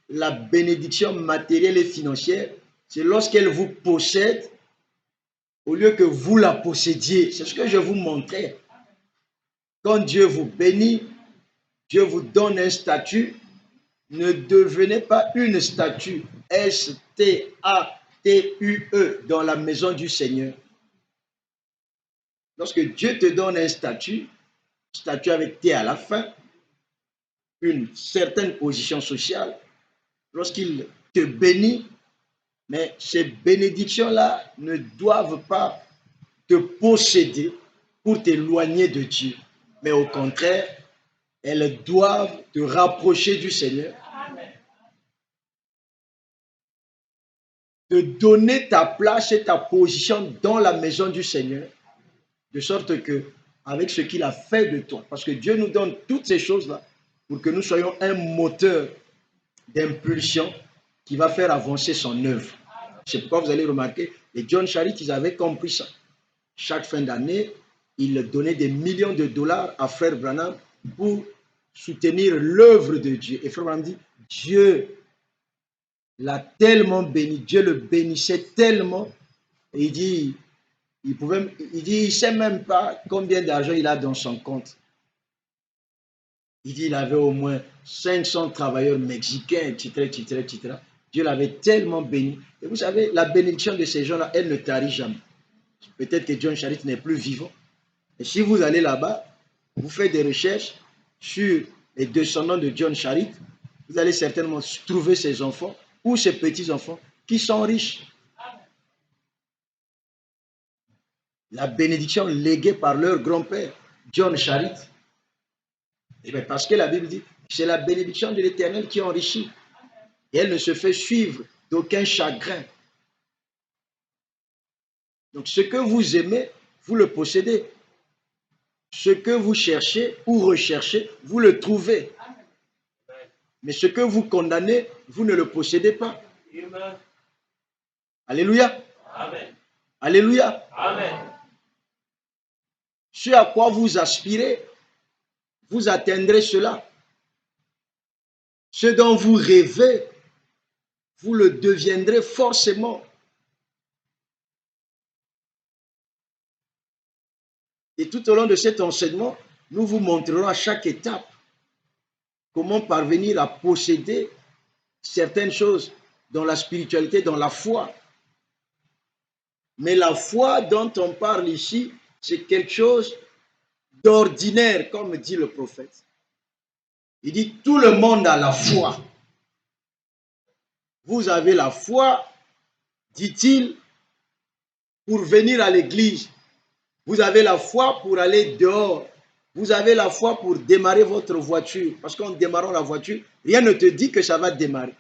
la bénédiction matérielle et financière, c'est lorsqu'elle vous possède au lieu que vous la possédiez. C'est ce que je vous montrais. Quand Dieu vous bénit, Dieu vous donne un statut, ne devenez pas une statue, S-T-A-T-U-E, dans la maison du Seigneur. Lorsque Dieu te donne un statut avec T à la fin, une certaine position sociale, lorsqu'il te bénit, mais ces bénédictions-là ne doivent pas te posséder pour t'éloigner de Dieu, mais au contraire, elles doivent te rapprocher du Seigneur, te donner ta place et ta position dans la maison du Seigneur, de sorte que, avec ce qu'il a fait de toi, parce que Dieu nous donne toutes ces choses-là pour que nous soyons un moteur d'impulsion qui va faire avancer son œuvre. C'est pourquoi vous allez remarquer, les John Charit, ils avaient compris ça. Chaque fin d'année, ils donnaient des millions de dollars à Frère Branham pour soutenir l'œuvre de Dieu. Et Frère Branham dit, Dieu l'a tellement béni, Dieu le bénissait tellement, et il dit, il ne sait même pas combien d'argent il a dans son compte. Il dit, il avait au moins 500 travailleurs mexicains, etc., etc., etc. Dieu l'avait tellement béni. Et vous savez, la bénédiction de ces gens-là, elle ne tarit jamais. Peut-être que John Charit n'est plus vivant. Et si vous allez là-bas, vous faites des recherches sur les descendants de John Charit, vous allez certainement trouver ses enfants ou ses petits-enfants qui sont riches. La bénédiction léguée par leur grand-père, John Charit. Et bien parce que la Bible dit, c'est la bénédiction de l'Éternel qui enrichit. Et elle ne se fait suivre d'aucun chagrin. Donc ce que vous aimez, vous le possédez. Ce que vous cherchez ou recherchez, vous le trouvez. Mais ce que vous condamnez, vous ne le possédez pas. Alléluia. Amen. Alléluia. Amen. Ce à quoi vous aspirez, vous atteindrez cela. Ce dont vous rêvez, vous le deviendrez forcément. Et tout au long de cet enseignement, nous vous montrerons à chaque étape comment parvenir à posséder certaines choses dans la spiritualité, dans la foi. Mais la foi dont on parle ici, c'est quelque chose d'ordinaire, comme dit le prophète. Il dit, tout le monde a la foi. Vous avez la foi, dit-il, pour venir à l'église. Vous avez la foi pour aller dehors. Vous avez la foi pour démarrer votre voiture. Parce qu'en démarrant la voiture, rien ne te dit que ça va démarrer.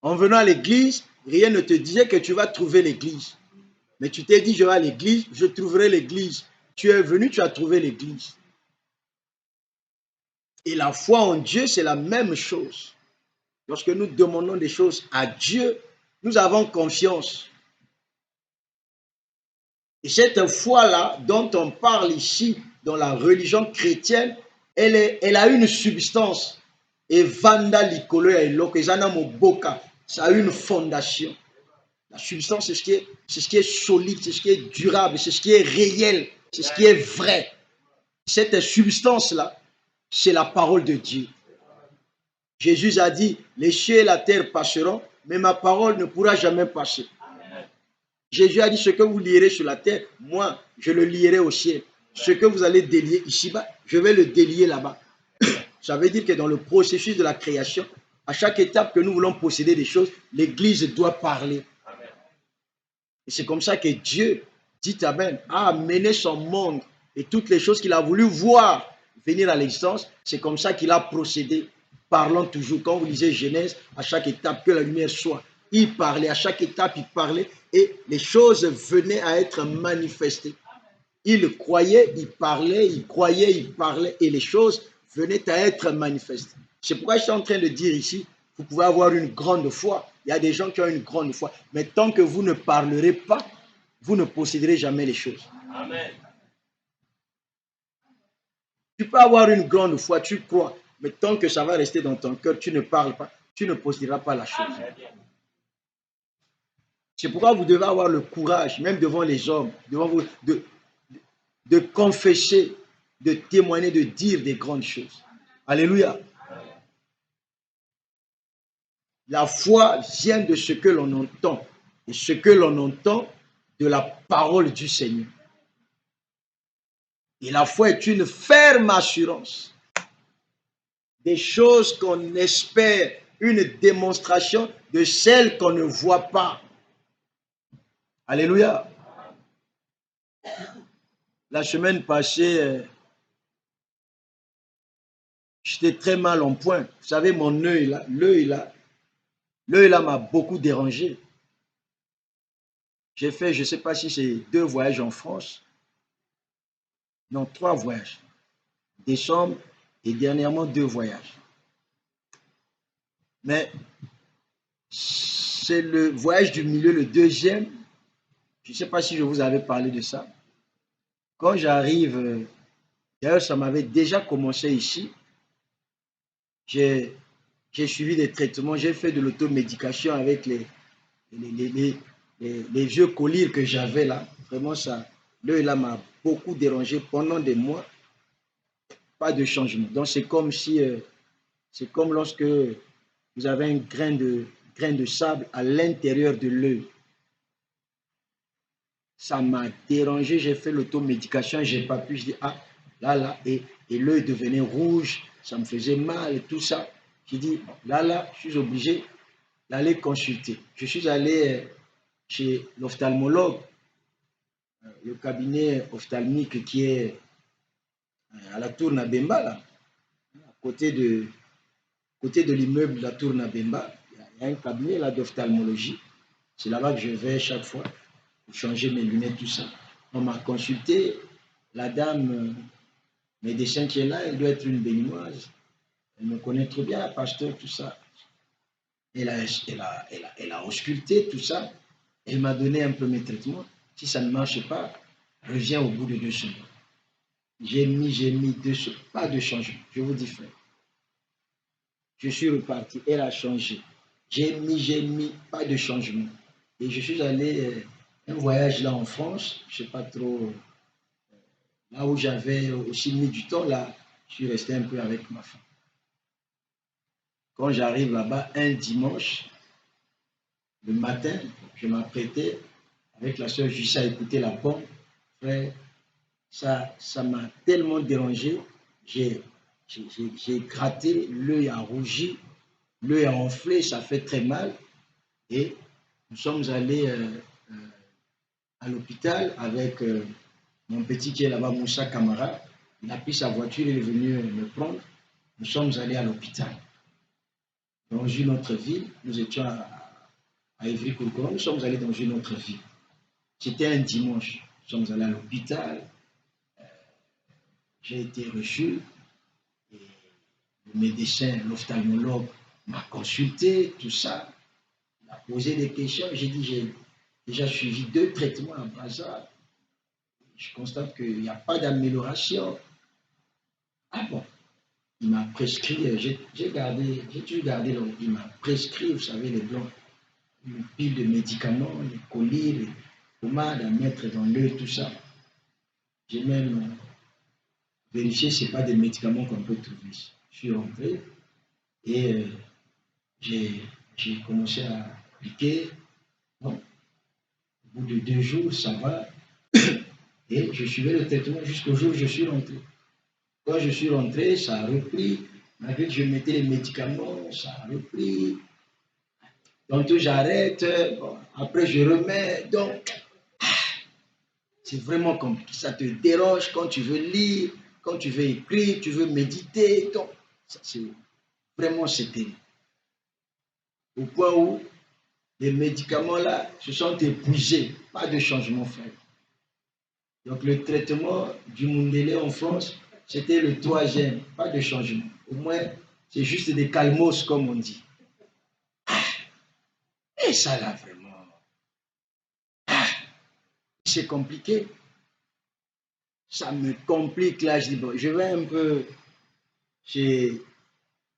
En venant à l'église, rien ne te disait que tu vas trouver l'église. Mais tu t'es dit, je vais à l'église, je trouverai l'église. Tu es venu, tu as trouvé l'église. Et la foi en Dieu, c'est la même chose. Lorsque nous demandons des choses à Dieu, nous avons confiance. Et cette foi-là, dont on parle ici dans la religion chrétienne, elle a une substance. Et Vanda Likolo et Lokezana Moboka, ça a une fondation. La substance, c'est ce qui est solide, c'est ce qui est durable, c'est ce qui est réel, c'est ce qui est vrai. Cette substance-là, c'est la parole de Dieu. Jésus a dit, les cieux et la terre passeront, mais ma parole ne pourra jamais passer. Jésus a dit, ce que vous lierez sur la terre, moi, je le lierai au ciel. Ce que vous allez délier ici-bas, je vais le délier là-bas. Ça veut dire que dans le processus de la création, à chaque étape que nous voulons posséder des choses, l'Église doit parler. Et c'est comme ça que Dieu, dit Amen, a amené son monde et toutes les choses qu'il a voulu voir venir à l'existence. C'est comme ça qu'il a procédé, parlant toujours. Quand vous lisez Genèse, à chaque étape, que la lumière soit. Il parlait, à chaque étape, il parlait et les choses venaient à être manifestées. Il croyait, il parlait, il croyait, il parlait et les choses venaient à être manifestées. C'est pourquoi je suis en train de dire ici, vous pouvez avoir une grande foi. Il y a des gens qui ont une grande foi. Mais tant que vous ne parlerez pas, vous ne posséderez jamais les choses. Amen. Tu peux avoir une grande foi, tu crois. Mais tant que ça va rester dans ton cœur, tu ne parles pas, tu ne posséderas pas la chose. C'est pourquoi vous devez avoir le courage, même devant les hommes, devant vous, de confesser, de témoigner, de dire des grandes choses. Alléluia. La foi vient de ce que l'on entend. Et ce que l'on entend de la parole du Seigneur. Et la foi est une ferme assurance des choses qu'on espère, une démonstration de celles qu'on ne voit pas. Alléluia. La semaine passée, j'étais très mal en point. Vous savez, mon œil là, l'œil là m'a beaucoup dérangé. J'ai fait, je ne sais pas si c'est 2 voyages en France. Non, 3 voyages. Décembre et dernièrement 2 voyages. Mais c'est le voyage du milieu, le deuxième. Je ne sais pas si je vous avais parlé de ça. Quand j'arrive, d'ailleurs ça m'avait déjà commencé ici. J'ai suivi des traitements, j'ai fait de l'automédication avec les vieux collyres que j'avais là. Vraiment ça, l'œil là m'a beaucoup dérangé pendant des mois. Pas de changement. Donc c'est comme si, c'est comme lorsque vous avez un grain de sable à l'intérieur de l'œil. Ça m'a dérangé, j'ai fait l'automédication, j'ai pas pu, je dis, ah, là, et l'œil devenait rouge, ça me faisait mal et tout ça. J'ai dit, là, je suis obligé d'aller consulter. Je suis allé chez l'ophtalmologue, le cabinet ophtalmique qui est à la Tour Nabemba, là, à côté de l'immeuble de la Tour Nabemba. Il y a un cabinet là d'ophtalmologie. C'est là-bas que je vais chaque fois pour changer mes lunettes, tout ça. On m'a consulté, la dame médecin qui est là, elle doit être une béninoise. Elle me connaît trop bien, pasteur, tout ça. Elle a ausculté tout ça. Elle m'a donné un peu mes traitements. Si ça ne marche pas, reviens au bout de 2 semaines. J'ai mis 2 semaines, pas de changement. Je vous dis, frère. Je suis reparti, elle a changé. J'ai mis, pas de changement. Et je suis allé un voyage là en France, je ne sais pas trop, là où j'avais aussi mis du temps, là, je suis resté un peu avec ma femme. Quand j'arrive là-bas, un dimanche, le matin, je m'apprêtais avec la soeur Jussa à écouter la pompe. Frère, ça m'a tellement dérangé, j'ai gratté, l'œil a rougi, l'œil a enflé, ça fait très mal. Et nous sommes allés à l'hôpital avec mon petit qui est là-bas, Moussa Kamara. Il a pris sa voiture, il est venu me prendre. Nous sommes allés à l'hôpital. Dans une autre ville, nous étions à Ivry-Courcouronnes, nous sommes allés dans une autre ville. C'était un dimanche. Nous sommes allés à l'hôpital. J'ai été reçu. Et le médecin, l'ophtalmologue m'a consulté, tout ça. Il a posé des questions. J'ai dit, j'ai déjà suivi 2 traitements à Brazza. Je constate qu'il n'y a pas d'amélioration. Ah bon, il m'a prescrit, j'ai toujours gardé, il m'a prescrit, vous savez, les blancs, une pile de médicaments, les colliers, les pommades à mettre dans l'œil, tout ça. J'ai même vérifié ce n'est pas des médicaments qu'on peut trouver. Je suis rentré et j'ai commencé à appliquer. Bon, au bout de 2 jours, ça va. Et je suivais le traitement jusqu'au jour où je suis rentré. Quand je suis rentré, ça a repris. Malgré que je mettais les médicaments, ça a repris. Tantôt j'arrête, bon, après je remets. Donc, c'est vraiment compliqué. Ça te dérange quand tu veux lire, quand tu veux écrire, tu veux méditer. Donc, c'est vraiment terrible. Au point où les médicaments là se sont épuisés. Pas de changement fait. Donc, le traitement du Mundele en France, c'était le 3e. Pas de changement. Au moins, c'est juste des calmos, comme on dit. Et ça là, vraiment, c'est compliqué. Ça me complique là. Je dis, bon, je vais un peu chez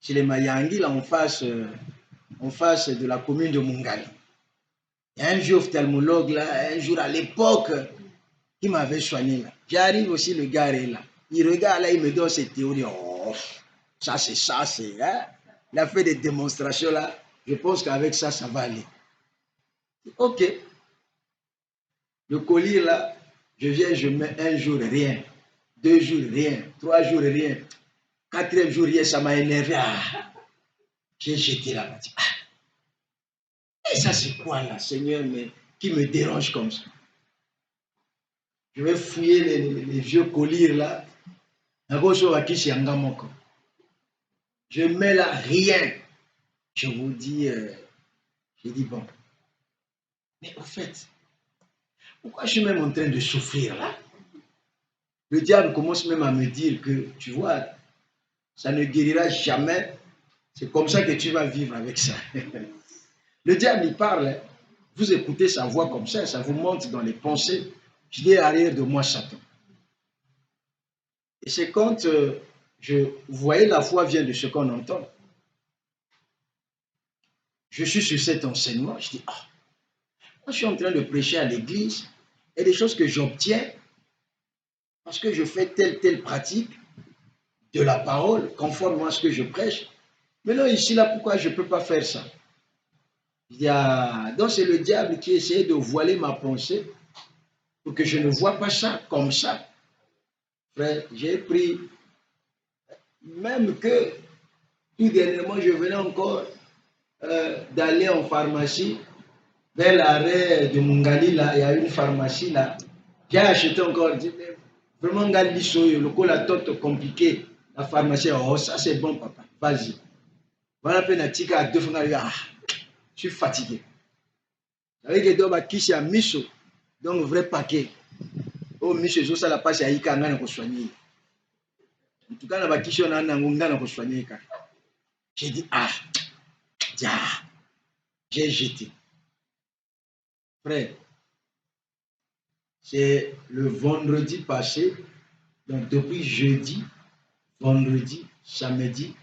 les Mayangi, là, en face de la commune de Mungali. Il y a un vieux ophtalmologue là, un jour à l'époque, qui m'avait soigné là. J'arrive aussi, le gars est là. Il regarde là, il me donne ses théories. Oh, ça c'est ça, c'est. Hein? Il a fait des démonstrations là. Je pense qu'avec ça, ça va aller. Ok. Le collier là, je viens, je mets 1 jour rien, 2 jours rien, 3 jours rien, 4e jour rien, ça m'a énervé. Ah, j'ai jeté là-bas. Ah, et ça c'est quoi là, Seigneur, mais qui me dérange comme ça? Je vais fouiller les vieux colliers là. Je mets là rien. Je vous dis, j'ai dit bon. Mais au fait, pourquoi je suis même en train de souffrir là? Le diable commence même à me dire que, tu vois, ça ne guérira jamais. C'est comme ça que tu vas vivre avec ça. Le diable, il parle. Vous écoutez sa voix comme ça vous monte dans les pensées. Je dis arrière de moi, Satan. Et c'est quand vous voyez, la foi vient de ce qu'on entend. Je suis sur cet enseignement, je dis, ah, moi je suis en train de prêcher à l'église et des choses que j'obtiens parce que je fais telle pratique de la parole conformément à ce que je prêche. Mais là, ici, là, pourquoi je ne peux pas faire ça? Il y a... Donc c'est le diable qui essaie de voiler ma pensée pour que je ne vois pas ça comme ça. Frère, j'ai pris, même que tout dernièrement, je venais encore d'aller en pharmacie, vers l'arrêt de Mungali, là, il y a une pharmacie là. J'ai acheté encore, vraiment, Ngali Soyo, le coup, la toute compliqué. La pharmacie, oh, ça c'est bon, papa, vas-y. Voilà, penatika à 2 fois, je suis fatigué. Avec les deux, qui c'est à Miso, donc vrai paquet. Oh, Miso, ça la passe à Ika, on a soigné. En tout cas, la qui on a soigné. J'ai dit, j'ai jeté. Frère, c'est le vendredi passé, donc depuis jeudi, vendredi, samedi,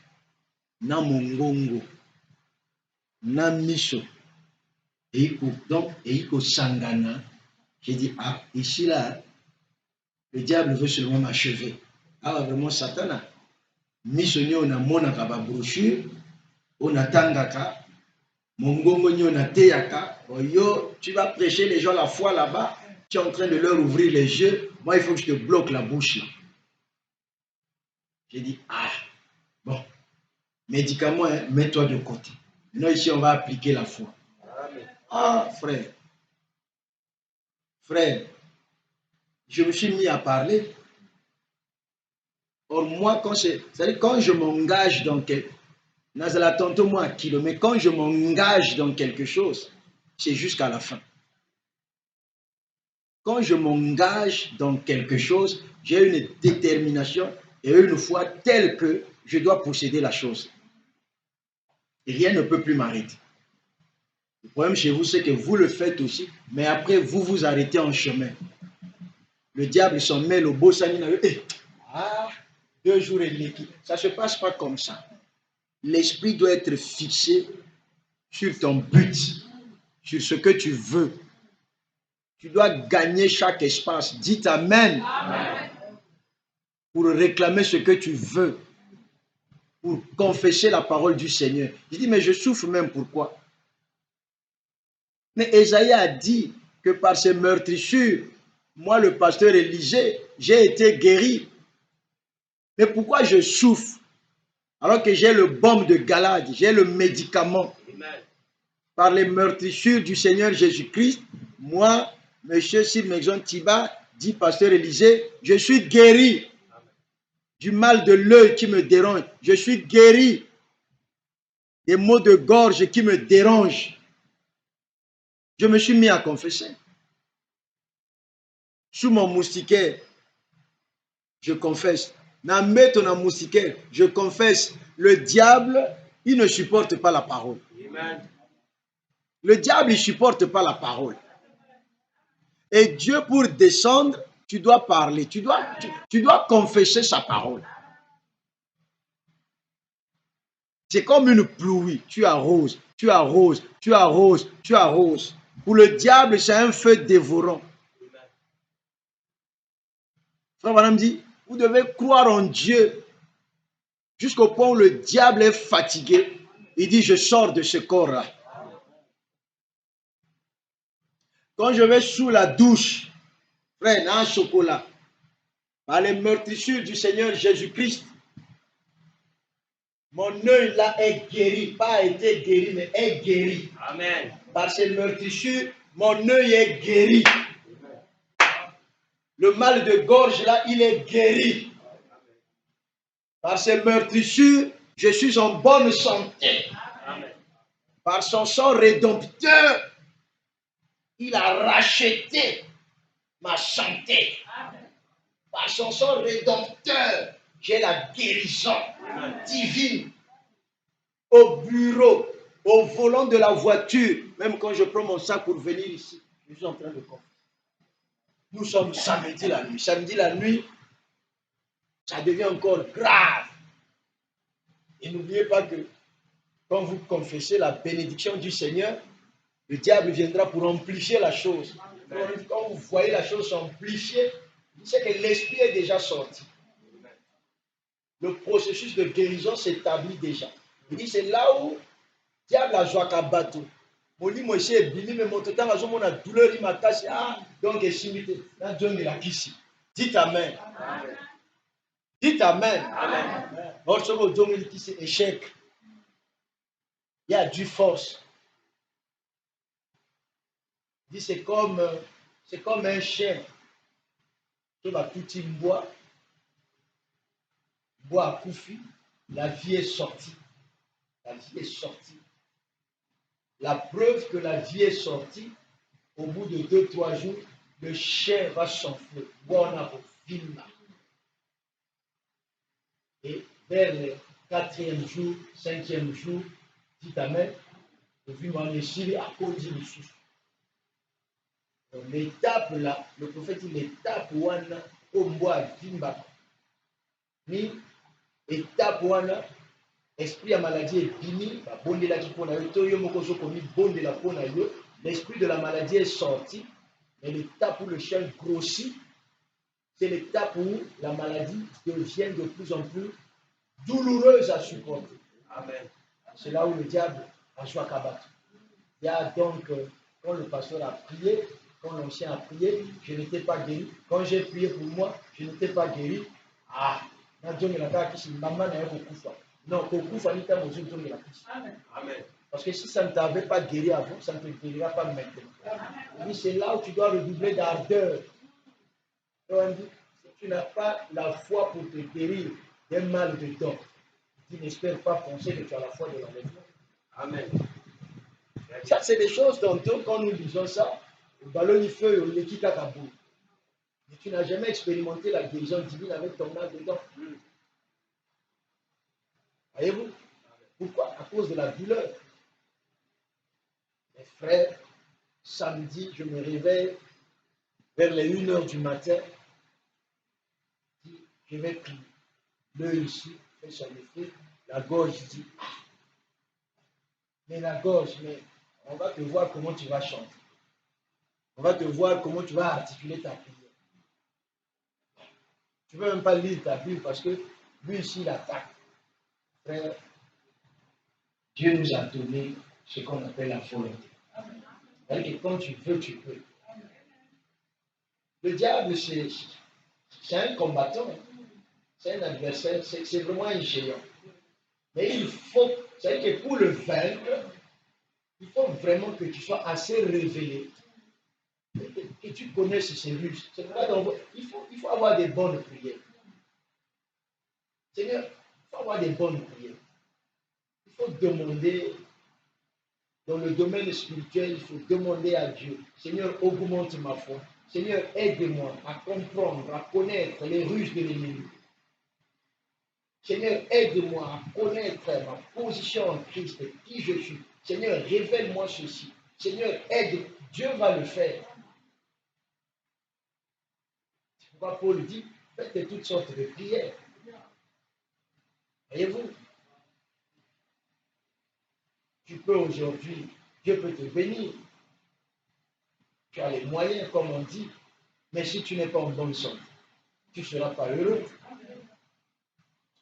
na mongongo, na miso, et iko sangana. J'ai dit, ici là, le diable veut seulement m'achever. Vraiment Satan, miso ni on a monaka ba brochure, on a tangaka, mongongo ni on a teyaka, yo, tu vas prêcher les gens la foi là-bas, tu es en train de leur ouvrir les yeux, moi il faut que je te bloque la bouche là. J'ai dit, bon, médicament, hein, mets-toi de côté. Maintenant, ici, on va appliquer la foi. Frère. Frère, je me suis mis à parler. Or, moi, quand je m'engage dans quelque chose, mais quand je m'engage dans quelque chose, c'est jusqu'à la fin. Quand je m'engage dans quelque chose, j'ai une détermination et une foi telle que je dois posséder la chose. Et rien ne peut plus m'arrêter. Le problème chez vous, c'est que vous le faites aussi, mais après, vous vous arrêtez en chemin. Le diable s'en mêle au beau sanina. 2 jours et l'équipe. Ça ne se passe pas comme ça. L'esprit doit être fixé sur ton but, sur ce que tu veux. Tu dois gagner chaque espace. Dites Amen. Amen. Pour réclamer ce que tu veux. Pour confesser la parole du Seigneur. Je dis, mais je souffre même. Pourquoi? Mais Esaïe a dit que par ses meurtrissures, moi, le pasteur Élisée, j'ai été guéri. Mais pourquoi je souffre? Alors que j'ai le baume de Galade, j'ai le médicament. Amen. Par les meurtrissures du Seigneur Jésus-Christ, moi, monsieur Sylmexon Tiba, dit pasteur Élisée, je suis guéri. Amen. Du mal de l'œil qui me dérange. Je suis guéri des maux de gorge qui me dérangent. Je me suis mis à confesser. Sous mon moustiquaire, je confesse. Je confesse. Le diable, il ne supporte pas la parole. Amen. Le diable, il ne supporte pas la parole. Et Dieu, pour descendre, tu dois parler. Tu dois confesser sa parole. C'est comme une pluie. Tu arroses, tu arroses, tu arroses, tu arroses. Pour le diable, c'est un feu dévorant. Frère Madame dit, vous devez croire en Dieu jusqu'au point où le diable est fatigué. Il dit, je sors de ce corps-là. Quand je vais sous la douche, frère, dans un chocolat, par les meurtrissures du Seigneur Jésus-Christ, mon œil là est guéri, pas été guéri, mais est guéri. Amen. Par ces meurtrissures, mon œil est guéri. Le mal de gorge là, il est guéri. Par ces meurtrissures, je suis en bonne santé. Amen. Par son sang rédempteur, il a racheté ma santé. Amen. Par son sang rédempteur, j'ai la guérison divine. Au bureau, au volant de la voiture, même quand je prends mon sac pour venir ici, je suis en train de confesser. Nous sommes samedi la nuit. Samedi la nuit, ça devient encore grave. Et n'oubliez pas que quand vous confessez la bénédiction du Seigneur, le diable viendra pour amplifier la chose. Quand vous voyez la chose s'amplifier, c'est que l'esprit est déjà sorti. Le processus de guérison s'établit déjà. Il dit, c'est là où le diable a joué à bateau. molimo esi ebimi me moto ntango azomona douleur makasi donc esimbi te nazongela kisi. Dites amen. Dites amen. Or soki ozongeli kisi échec, il y a du force. Dit c'est comme un chien qui va tout bois à Koufi, la vie est sortie. La vie est sortie. La preuve que la vie est sortie, au bout de 2-3 jours, le chien va s'enfler. Et vers le 4e jour, 5e jour, dit amen, l'étape là, le prophète dit l'étape wana, au bois vimba. Ni étape wana, esprit à maladie est fini, l'esprit de la maladie est sorti, mais l'étape où le chien grossit, c'est l'étape où la maladie devient de plus en plus douloureuse à supporter. Amen. C'est là où le diable a joué à Kabat. Il y a donc, quand le pasteur a prié, quand l'ancien a prié, je n'étais pas guéri. Quand j'ai prié pour moi, je n'étais pas guéri. Non, Amen. Parce que si ça ne t'avait pas guéri avant, ça ne te guérira pas maintenant. C'est là où tu dois redoubler d'ardeur. Si tu n'as pas la foi pour te guérir d'un mal de dents, tu n'espères pas penser que tu as la foi de l'enlèvement. Amen. Ça, c'est des choses dont quand nous lisons ça, le ballon du feu, le kikakabou. Mais tu n'as jamais expérimenté la guérison divine avec ton mal de dents. Voyez-vous? Pourquoi? À cause de la douleur. Mes frères, samedi, je me réveille vers les 1h du matin. Je vais prier. L'œil ici, fait son effet. La gorge dit. Mais la gorge, mais on va te voir comment tu vas chanter. On va te voir comment tu vas articuler ta prière. Tu ne peux même pas lire ta Bible parce que lui ici, il attaque. Frère, Dieu nous a donné ce qu'on appelle la volonté. C'est-à-dire que quand tu veux, tu peux. Le diable, c'est un combattant. C'est un adversaire. C'est vraiment un géant. Mais il faut, c'est-à-dire que pour le vaincre, il faut vraiment que tu sois assez révélé, que tu connaisses ses ruses. C'est pourquoi il faut avoir des bonnes prières. Seigneur, il faut avoir des bonnes prières. Il faut demander, dans le domaine spirituel, il faut demander à Dieu, Seigneur, augmente ma foi. Seigneur, aide-moi à comprendre, à connaître les ruses de l'ennemi. Seigneur, aide-moi à connaître ma position en Christ, qui je suis. Seigneur, révèle-moi ceci. Seigneur, aide. Dieu va le faire. C'est pourquoi Paul dit, faites toutes sortes de prières. Voyez-vous, tu peux aujourd'hui, Dieu peut te bénir. Tu as les moyens, comme on dit, mais si tu n'es pas en bonne santé, tu ne seras pas heureux.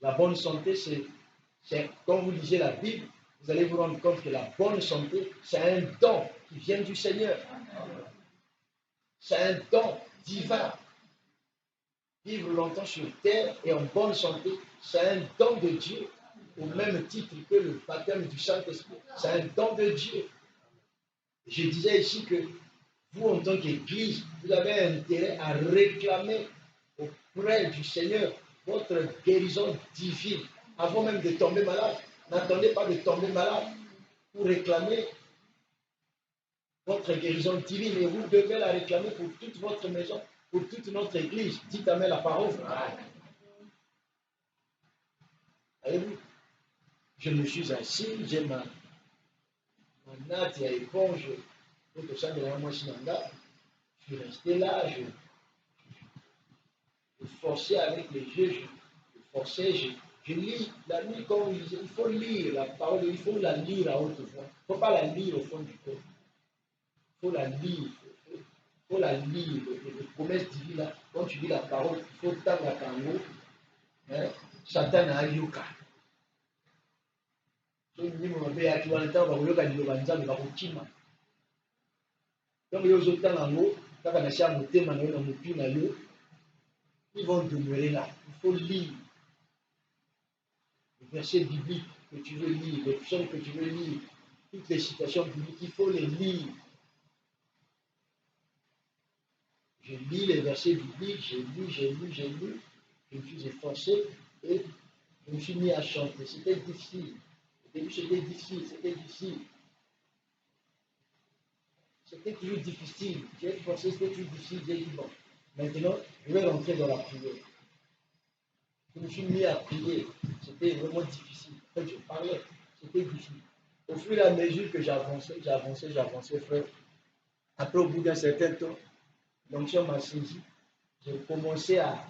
La bonne santé, c'est quand vous lisez la Bible, vous allez vous rendre compte que la bonne santé, c'est un don qui vient du Seigneur. C'est un don divin. Vivre longtemps sur terre et en bonne santé, c'est un don de Dieu, au même titre que le baptême du Saint-Esprit. C'est un don de Dieu. Je disais ici que vous, en tant qu'Église, vous avez intérêt à réclamer auprès du Seigneur votre guérison divine, avant même de tomber malade. N'attendez pas de tomber malade pour réclamer votre guérison divine, et vous devez la réclamer pour toute votre maison, pour toute notre Église. Dites amen la parole. Voyez-vous, je me suis assis, j'ai ma natte et éponge, je suis resté là, je forçais avec les yeux, je forçais, je lis la nuit comme il faut lire la parole, il faut la lire à haute voix. Il ne faut pas la lire au fond du cœur. Il faut la lire. Il faut la lire. Les promesses divines, là, quand tu lis la parole, il faut tendre la tango. Satan a yuka. Donc, ils vont demeurer là. Il faut lire les versets bibliques que tu veux lire, les psaumes que tu veux lire, toutes les citations bibliques, il faut les lire. Je lis les versets bibliques, j'ai lu, je me suis efforcé et je me suis mis à chanter. C'était difficile. Au début, c'était difficile. C'était toujours difficile. J'ai forcé, c'était toujours difficile. J'ai dit, bon, maintenant, je vais rentrer dans la prière. Je me suis mis à prier. C'était vraiment difficile. En fait, je parlais. C'était difficile. Au fur et à mesure que j'avançais, frère. Après, au bout d'un certain temps, l'onction m'a saisi. J'ai commencé à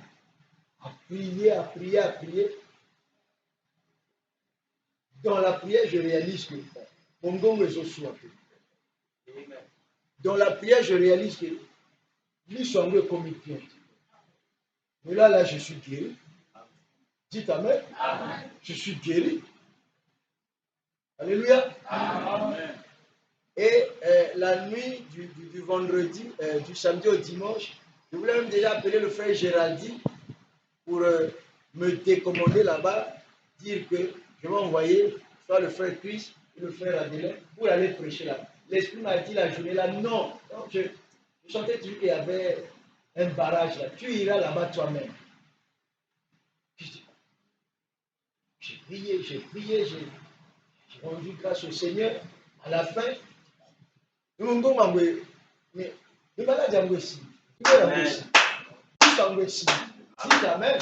prier. Dans la prière, je réalise que mon gongo est soit. Dans la prière, je réalise que l'histoire est comme une pierre. Mais là, je suis guéri. Dites Amen. Amen. Je suis guéri. Alléluia. Amen. Et la nuit du vendredi, du samedi au dimanche, je voulais même déjà appeler le frère Géraldi pour me décommander là-bas, dire que je vais envoyer soit le frère Chris ou le frère Adélin pour aller prêcher là. L'esprit m'a dit la journée là, non. Donc je sentais toujours qu'il y avait un barrage là. Tu iras là-bas toi-même. J'ai prié, j'ai rendu grâce au Seigneur. À la fin, nous mais le malade est aussi. Dites Amen.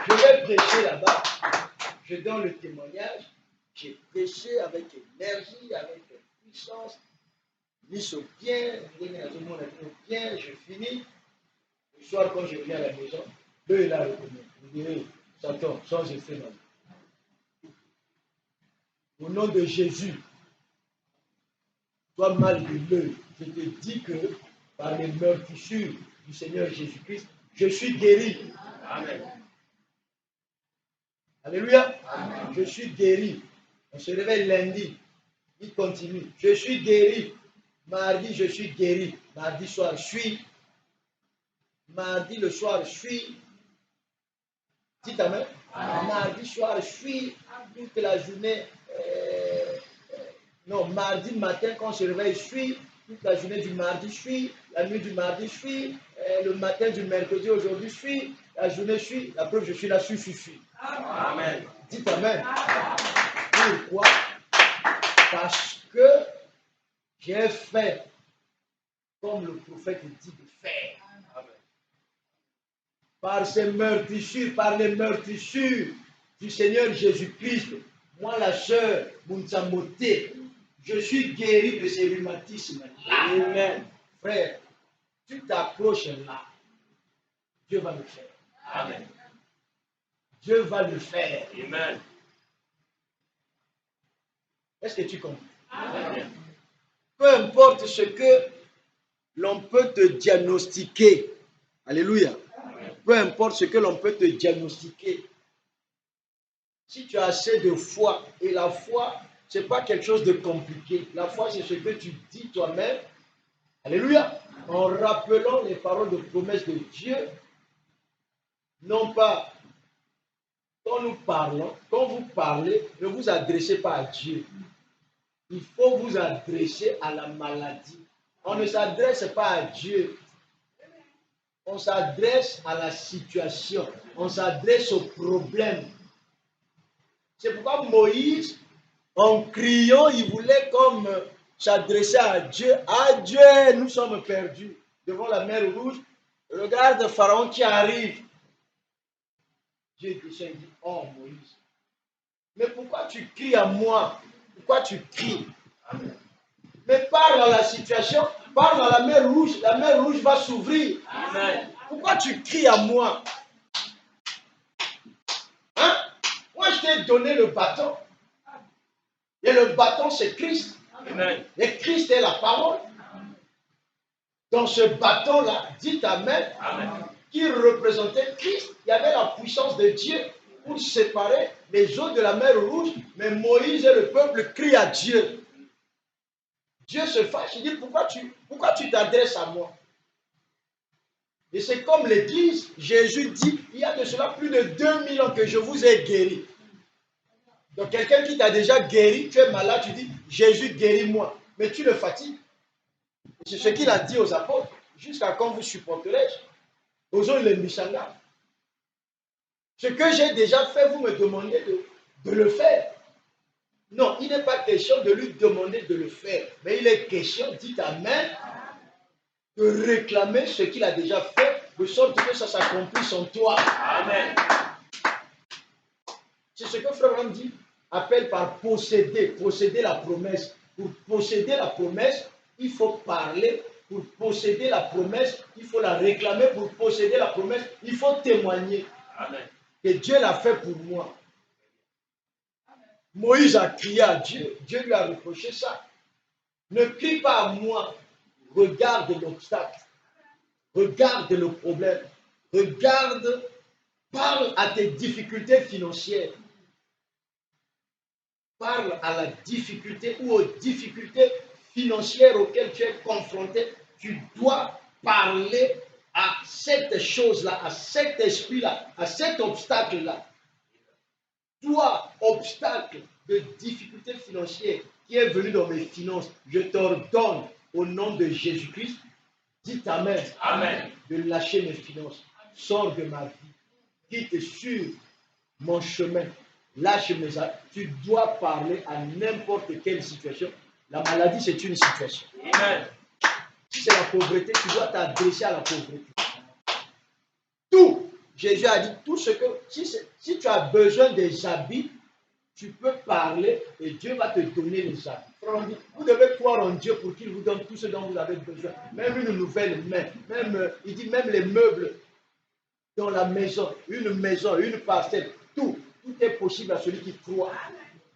Je vais prêcher là-bas. Je donne le témoignage. J'ai prêché avec énergie, avec puissance. Mis au bien, tout le monde a mis au bien. Je finis. Le soir, quand je reviens à la maison, eux, il a reconnu. Je dirais, Satan, sans effet, non. Au nom de Jésus, toi mal de l'œil, je te dis que par les meurtrissures du Seigneur Jésus-Christ, je suis guéri. Amen. Alléluia. Amen. Je suis guéri. On se réveille lundi. Il continue. Je suis guéri. Mardi, je suis guéri. Mardi soir, je suis. Mardi le soir, je suis. Dites Amen. Amen. Mardi soir, je suis. Toute la journée. Non, mardi matin, quand on se réveille, je suis. Toute la journée du mardi, je suis. La nuit du mardi, je suis. Le matin du mercredi, aujourd'hui, je suis. La journée, je suis. La preuve, je suis là, je suis. Amen. Dites Amen. Pourquoi? Parce que j'ai fait comme le prophète dit de faire. Amen. Par ces meurtrissures, par les meurtrissures du Seigneur Jésus-Christ, moi, la sœur Mounsambote, je suis guéri de ces rhumatismes. Amen. Frère, tu t'approches là. Dieu va le faire. Amen. Dieu va le faire. Amen. Est-ce que tu comprends? Amen. Peu importe ce que l'on peut te diagnostiquer. Alléluia. Amen. Peu importe ce que l'on peut te diagnostiquer. Si tu as assez de foi, et la foi, ce n'est pas quelque chose de compliqué. La foi, c'est ce que tu dis toi-même. Alléluia. En rappelant les paroles de promesse de Dieu. Non pas, quand nous parlons, quand vous parlez, ne vous adressez pas à Dieu. Il faut vous adresser à la maladie. On ne s'adresse pas à Dieu. On s'adresse à la situation. On s'adresse au problème. C'est pourquoi Moïse, en criant, il voulait comme s'adresser à Dieu. Ah Dieu, nous sommes perdus devant la mer Rouge. Regarde Pharaon qui arrive. Dieu dit, oh Moïse, mais pourquoi tu cries à moi? Pourquoi tu cries? Mais parle à la situation, parle à la mer Rouge va s'ouvrir. Pourquoi tu cries à moi? Hein? Moi je t'ai donné le bâton. Et le bâton c'est Christ. Amen. Et Christ est la parole. Dans ce bâton-là, dites Amen, Amen, qui représentait Christ. Il y avait la puissance de Dieu pour séparer les eaux de la mer Rouge. Mais Moïse et le peuple crient à Dieu. Dieu se fâche, il dit, pourquoi tu t'adresses à moi? Et c'est comme l'Église, Jésus dit, il y a de cela plus de 2000 ans que je vous ai guéri. Donc quelqu'un qui t'a déjà guéri, tu es malade, tu dis, Jésus guéris-moi. Mais tu le fatigues. C'est ce qu'il a dit aux apôtres. Jusqu'à quand vous supporterai-je? Osons le Mishanga. Ce que j'ai déjà fait, vous me demandez de le faire. Non, il n'est pas question de lui demander de le faire. Mais il est question, dites Amen, de réclamer ce qu'il a déjà fait, de sorte que ça s'accomplisse en toi. Amen. C'est ce que Frère Branham dit, appelle par posséder la promesse. Pour posséder la promesse, il faut parler. Pour posséder la promesse, il faut la réclamer. Pour posséder la promesse, il faut témoigner. Amen. Que Dieu l'a fait pour moi. Moïse a crié à Dieu. Dieu lui a reproché ça. Ne crie pas à moi. Regarde l'obstacle. Regarde le problème. Regarde, parle à tes difficultés financières. Parle à la difficulté ou aux difficultés financières auxquelles tu es confronté. Tu dois parler à cette chose-là, à cet esprit-là, à cet obstacle-là. Toi, obstacle de difficulté financière qui est venu dans mes finances, je t'ordonne au nom de Jésus-Christ, dites Amen, Amen, de lâcher mes finances. Sors de ma vie, quitte sur mon chemin, lâche mes actes. Tu dois parler à n'importe quelle situation. La maladie, c'est une situation. Amen. Si c'est la pauvreté, tu dois t'adresser à la pauvreté. Tout, Jésus a dit, tout ce que, si tu as besoin des habits, tu peux parler et Dieu va te donner les habits. Vous devez croire en Dieu pour qu'il vous donne tout ce dont vous avez besoin. Même une nouvelle main, il dit même les meubles dans la maison, une parcelle, tout est possible à celui qui croit.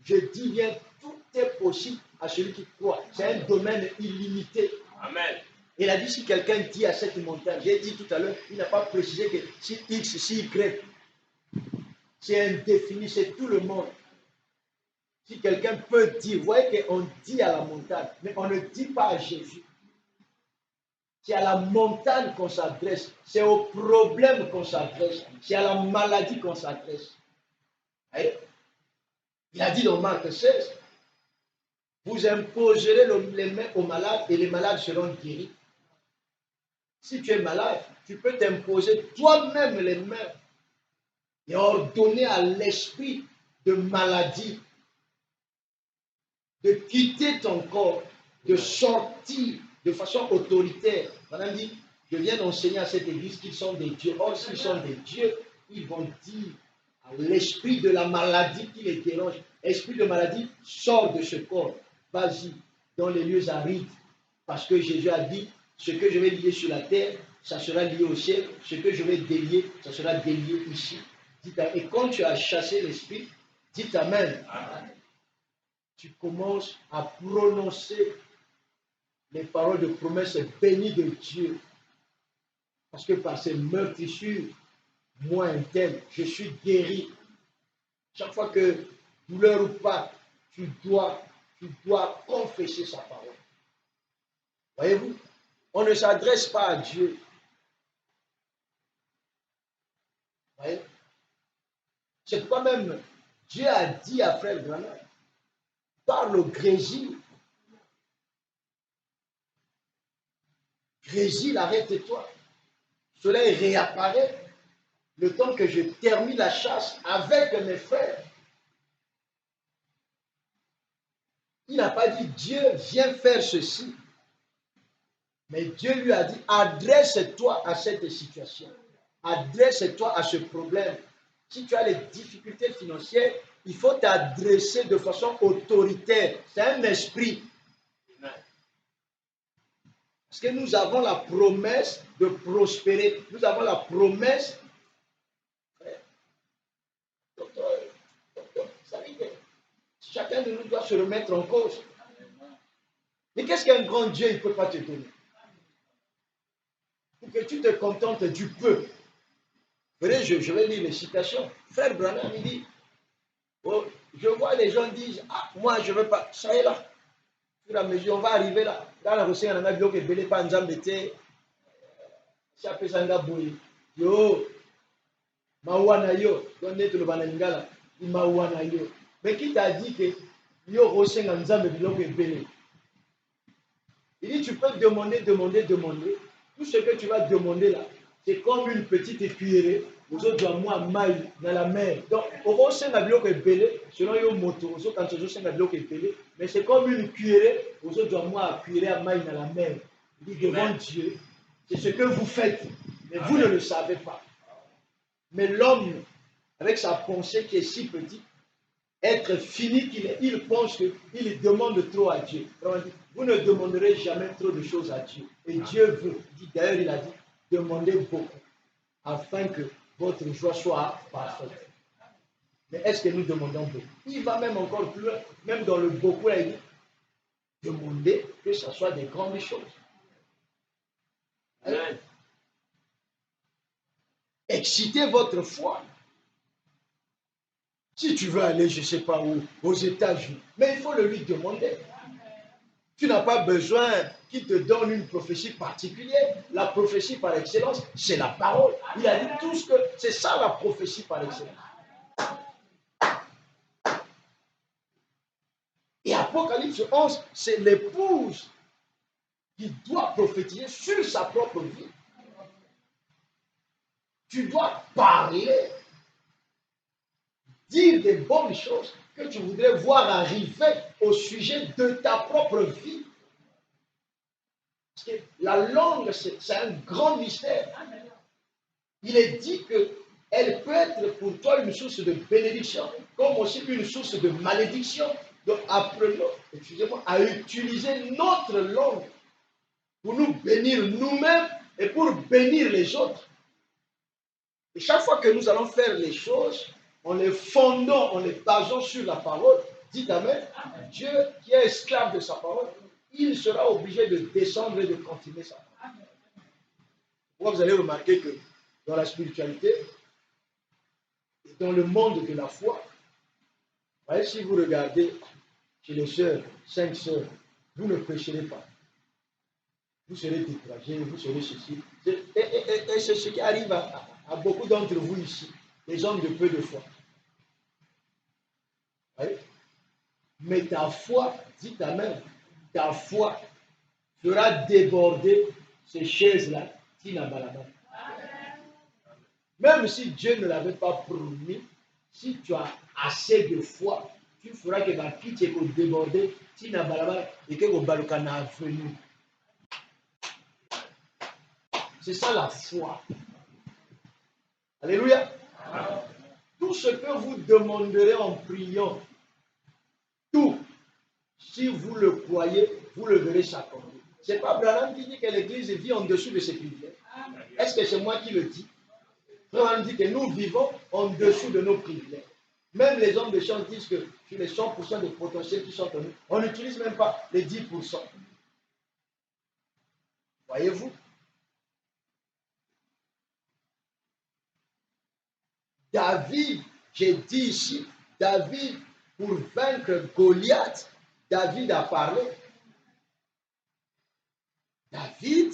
Je dis bien, tout est possible à celui qui croit. C'est un domaine illimité. Amen. Il a dit, si quelqu'un dit à cette montagne, j'ai dit tout à l'heure, il n'a pas précisé que si X, si Y, c'est indéfini, c'est tout le monde. Si quelqu'un peut dire, vous voyez qu'on dit à la montagne, mais on ne dit pas à Jésus. C'est à la montagne qu'on s'adresse, c'est au problème qu'on s'adresse, c'est à la maladie qu'on s'adresse. Il a dit dans Marc 16, vous imposerez les mains aux malades et les malades seront guéris. Si tu es malade, tu peux t'imposer toi-même les mains et ordonner à l'esprit de maladie de quitter ton corps, de sortir de façon autoritaire. Madame dit, je viens d'enseigner à cette église qu'ils sont des dieux. Or, s'ils sont des dieux, ils vont dire à l'esprit de la maladie qui les dérange, esprit de maladie, sors de ce corps. Vas-y dans les lieux arides. Parce que Jésus a dit, ce que je vais lier sur la terre, ça sera lié au ciel. Ce que je vais délier, ça sera délié ici. Et quand tu as chassé l'esprit, dites Amen. Amen. Tu commences à prononcer les paroles de promesse bénies de Dieu. Parce que par ces meurtrissures, moi interne, je suis guéri. Chaque fois que, douleur ou pas, tu dois confesser sa parole. Voyez-vous, on ne s'adresse pas à Dieu. Voyez? C'est pourquoi même Dieu a dit à Frère Branham, parle au Grésil. Grésil, arrête-toi. Le soleil réapparaît le temps que je termine la chasse avec mes frères. Il n'a pas dit Dieu viens faire ceci. Mais Dieu lui a dit adresse-toi à cette situation. Adresse-toi à ce problème. Si tu as les difficultés financières, il faut t'adresser de façon autoritaire. C'est un esprit. Parce que nous avons la promesse de prospérer. Nous avons la promesse. Chacun de nous doit se remettre en cause. Mais qu'est-ce qu'un grand Dieu ne peut pas te donner? Pour que tu te contentes du peu. Vous voyez, je vais lire les citations. Frère Branham, il dit, oh, je vois les gens disent, ah, moi je ne veux pas. Ça est là. Sur la mesure, on va arriver là. Dans la recette, on a dit que Belé pas Nzambete. Chape Sanga Boy. Yo, Mawana yo. Don net le banangala. Mawana yo. Mais qui t'a dit que yo recette Nzambe Biloko Belé? Il dit tu peux demander. Tout ce que tu vas demander là, c'est comme une petite cuillerée. Aux autres doivent moi maille dans la mer. Donc, au recette la Biloko Belé, selon yo moto, aux autres quand tu recette la Biloko Belé, mais c'est comme une cuillerée. Aux autres doivent moi cuillerée à maille dans la mer. Il dit devant Dieu, c'est ce que vous faites, mais vous ne le savez pas. Mais l'homme, avec sa pensée qui est si petite, être fini qu'il est, il pense qu'il demande trop à Dieu. Vous ne demanderez jamais trop de choses à Dieu. Et Dieu veut, d'ailleurs il a dit, demandez beaucoup, afin que votre joie soit parfaite. Mais est-ce que nous demandons beaucoup? Il va même encore plus loin, même dans le beaucoup, il dit, demandez que ce soit des grandes choses. Amen. Excitez votre foi. Si tu veux aller, je ne sais pas où, aux États-Unis, mais il faut le lui demander. Tu n'as pas besoin qu'il te donne une prophétie particulière. La prophétie par excellence, c'est la parole. Il a dit tout ce que... C'est ça la prophétie par excellence. Et Apocalypse 11, c'est l'épouse qui doit prophétiser sur sa propre vie. Tu dois parler, dire des bonnes choses que tu voudrais voir arriver au sujet de ta propre vie. Parce que la langue, c'est un grand mystère. Il est dit qu'elle peut être pour toi une source de bénédiction, comme aussi une source de malédiction. Donc apprenons, excusez-moi, à utiliser notre langue pour nous bénir nous-mêmes et pour bénir les autres. Et chaque fois que nous allons faire les choses, en les fondant, en les basant sur la parole, dites Amen, Dieu qui est esclave de sa parole, il sera obligé de descendre et de continuer sa parole. Vous allez remarquer que dans la spiritualité, et dans le monde de la foi, voyez, si vous regardez chez les sœurs, 5 sœurs, vous ne prêcherez pas. Vous serez découragés, vous serez ceci. Et c'est ce qui arrive à beaucoup d'entre vous ici, les hommes de peu de foi. Voyez? Mais ta foi, dites Amen, ta foi fera déborder ces chaises-là, Tinabalaba. Même si Dieu ne l'avait pas promis, si tu as assez de foi, tu feras que la pitié peut déborder, Tinabalaba, et que le balokana a venu. C'est ça la foi. Alléluia. Tout ce que vous demanderez en priant, tout, si vous le croyez, vous le verrez s'accorder. Ce n'est pas Branham qui dit que l'Église vit en dessous de ses privilèges. Est-ce que c'est moi qui le dis? Branham dit que nous vivons en dessous de nos privilèges. Même les hommes de chant disent que sur les 100% de potentiel qui sont en nous, on n'utilise même pas les 10%. Voyez-vous? David, j'ai dit ici, David, pour vaincre Goliath, David a parlé. David,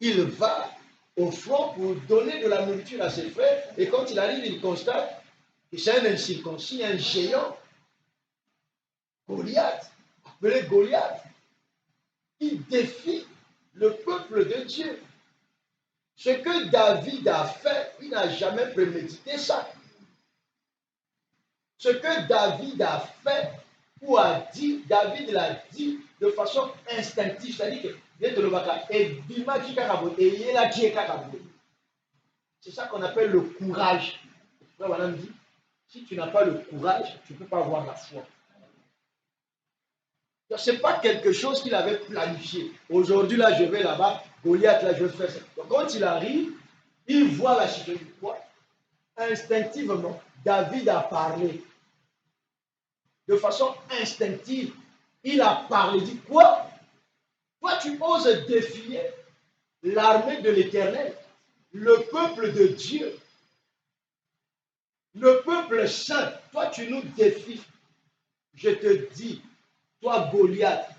il va au front pour donner de la nourriture à ses frères, et quand il arrive, il constate que c'est un incirconcis, un géant. Goliath, appelé Goliath, il défie le peuple de Dieu. Ce que David a fait, il n'a jamais prémédité ça. Ce que David a fait ou a dit, David l'a dit de façon instinctive. C'est-à-dire que c'est ça qu'on appelle le courage. Madame dit, si tu n'as pas le courage, tu ne peux pas avoir la foi. Ce n'est pas quelque chose qu'il avait planifié. Aujourd'hui, là, je vais là-bas, Goliath, là, je vais faire ça. Donc, quand il arrive, il voit la situation du poids. Instinctivement, David a parlé. De façon instinctive, il a parlé. Il dit quoi? Toi, tu oses défier l'armée de l'Éternel, le peuple de Dieu, le peuple saint. Toi, tu nous défies. Je te dis, toi, Goliath,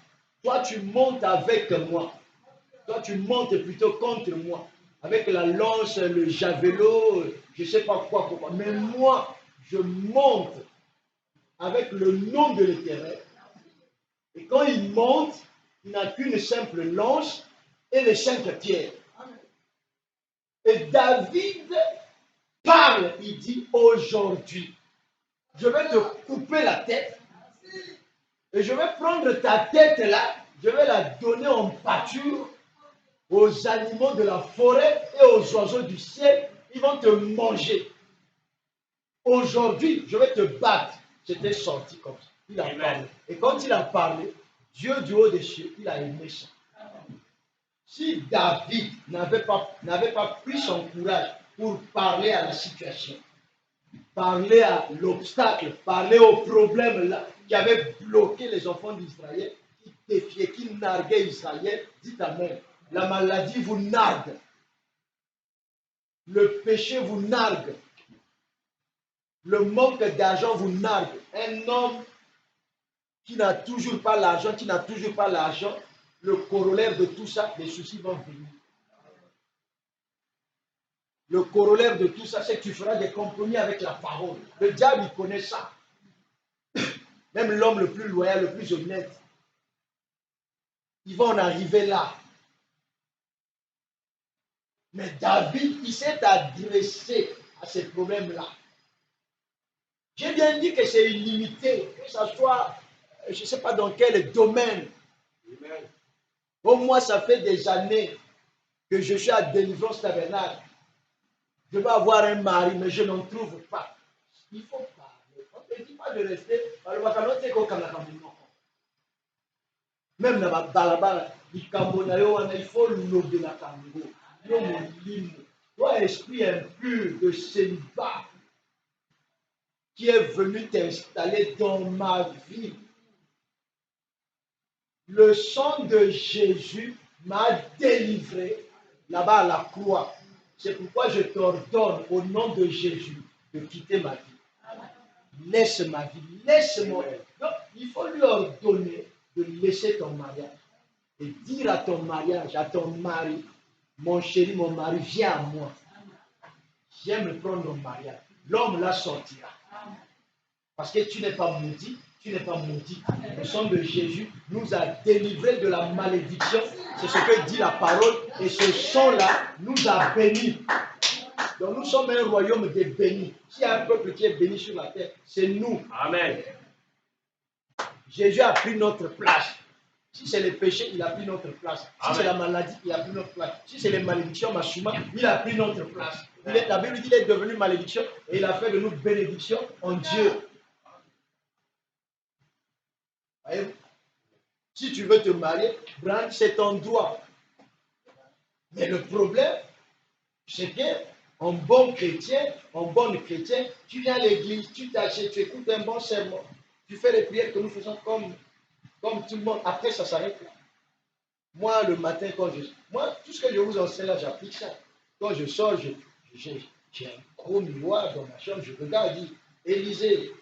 Toi, tu montes avec moi. Toi, tu montes plutôt contre moi. Avec la lance, le javelot, je ne sais pas quoi, pourquoi. Mais moi, je monte avec le nom de l'Éternel. Et quand il monte, il n'a qu'une simple lance et les 5 pierres. Et David parle, il dit aujourd'hui, je vais te couper la tête et je vais prendre ta tête là, je vais la donner en pâture aux animaux de la forêt et aux oiseaux du ciel, ils vont te manger. Aujourd'hui, je vais te battre. C'était sorti comme ça. Il a parlé. Et quand il a parlé, Dieu du haut des cieux, il a aimé ça. Si David n'avait pas pris son courage pour parler à la situation, parler à l'obstacle, parler au problème là qui avait bloqué les enfants d'Israël, qui défiaient, qui narguaient Israël, dites Amen. La maladie vous nargue. Le péché vous nargue. Le manque d'argent vous nargue. Un homme qui n'a toujours pas l'argent, le corollaire de tout ça, les soucis vont venir. Le corollaire de tout ça, c'est que tu feras des compromis avec la parole. Le diable, il connaît ça. Même l'homme le plus loyal, le plus honnête, il va en arriver là. Mais David, il s'est adressé à ces problèmes-là. J'ai bien dit que c'est illimité, que ce soit, je ne sais pas dans quel domaine. Au moins, ça fait des années que je suis à Délivrance Tabernacle. Je veux avoir un mari, mais je n'en trouve pas. Il faut parler. On ne te dit pas de rester. Même dans la balabala, il faut l'ouvrir la Congo. Toi, esprit impur de célibat qui est venu t'installer dans ma vie. Le sang de Jésus m'a délivré là-bas à la croix. C'est pourquoi je t'ordonne au nom de Jésus de quitter ma vie. Laisse ma vie, laisse-moi. Donc, il faut lui ordonner de laisser ton mariage et dire à ton mariage, à ton mari, mon chéri, mon mari, viens à moi. Viens me prendre au mariage. L'homme la sortira. Parce que tu n'es pas maudit, tu n'es pas maudit. Le sang de Jésus nous a délivrés de la malédiction. C'est ce que dit la parole. Et ce sang-là nous a bénis. Donc nous sommes un royaume de bénis. S'il y a un peuple qui est béni sur la terre, c'est nous. Amen. Jésus a pris notre place. Si c'est le péché, il a pris notre place. Si c'est la maladie, il a pris notre place. Si c'est les malédictions, Machouma, il a pris notre place. La Bible dit qu'il est devenu malédiction et il a fait de nous bénédiction en Dieu. Voyez-vous? Si tu veux te marier, Brand, c'est ton droit. Mais le problème, c'est qu'en bon chrétien, en bonne chrétien, tu viens à l'église, tu t'achètes, tu écoutes un bon sermon, tu fais les prières que nous faisons comme tout le monde. Après, ça s'arrête là. Moi, le matin, moi, tout ce que je vous enseigne là, j'applique ça. Quand je sors, j'ai un gros miroir dans ma chambre, je regarde, je dis, Élisée,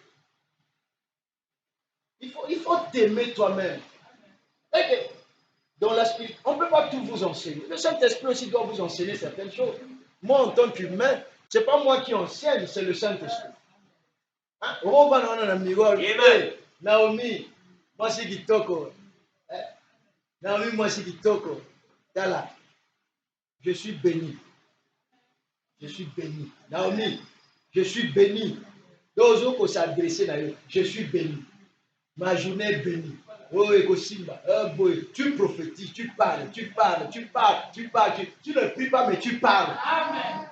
il faut t'aimer toi-même. Dans la spirit, on ne peut pas tout vous enseigner. Le Saint-Esprit aussi doit vous enseigner certaines choses. Moi, en tant qu'humain, ce n'est pas moi qui enseigne, c'est le Saint-Esprit. Hein? Hey, Naomi, moi c'est Kitoko. Naomi, moi c'est Kitoko. Là, je suis béni. Je suis béni. Naomi, je suis béni. Those qui s'adresser à eux, je suis béni. Ma journée est bénie. Oh, Ekosimba, tu prophétises, tu parles, tu ne pries pas, mais tu parles. Amen.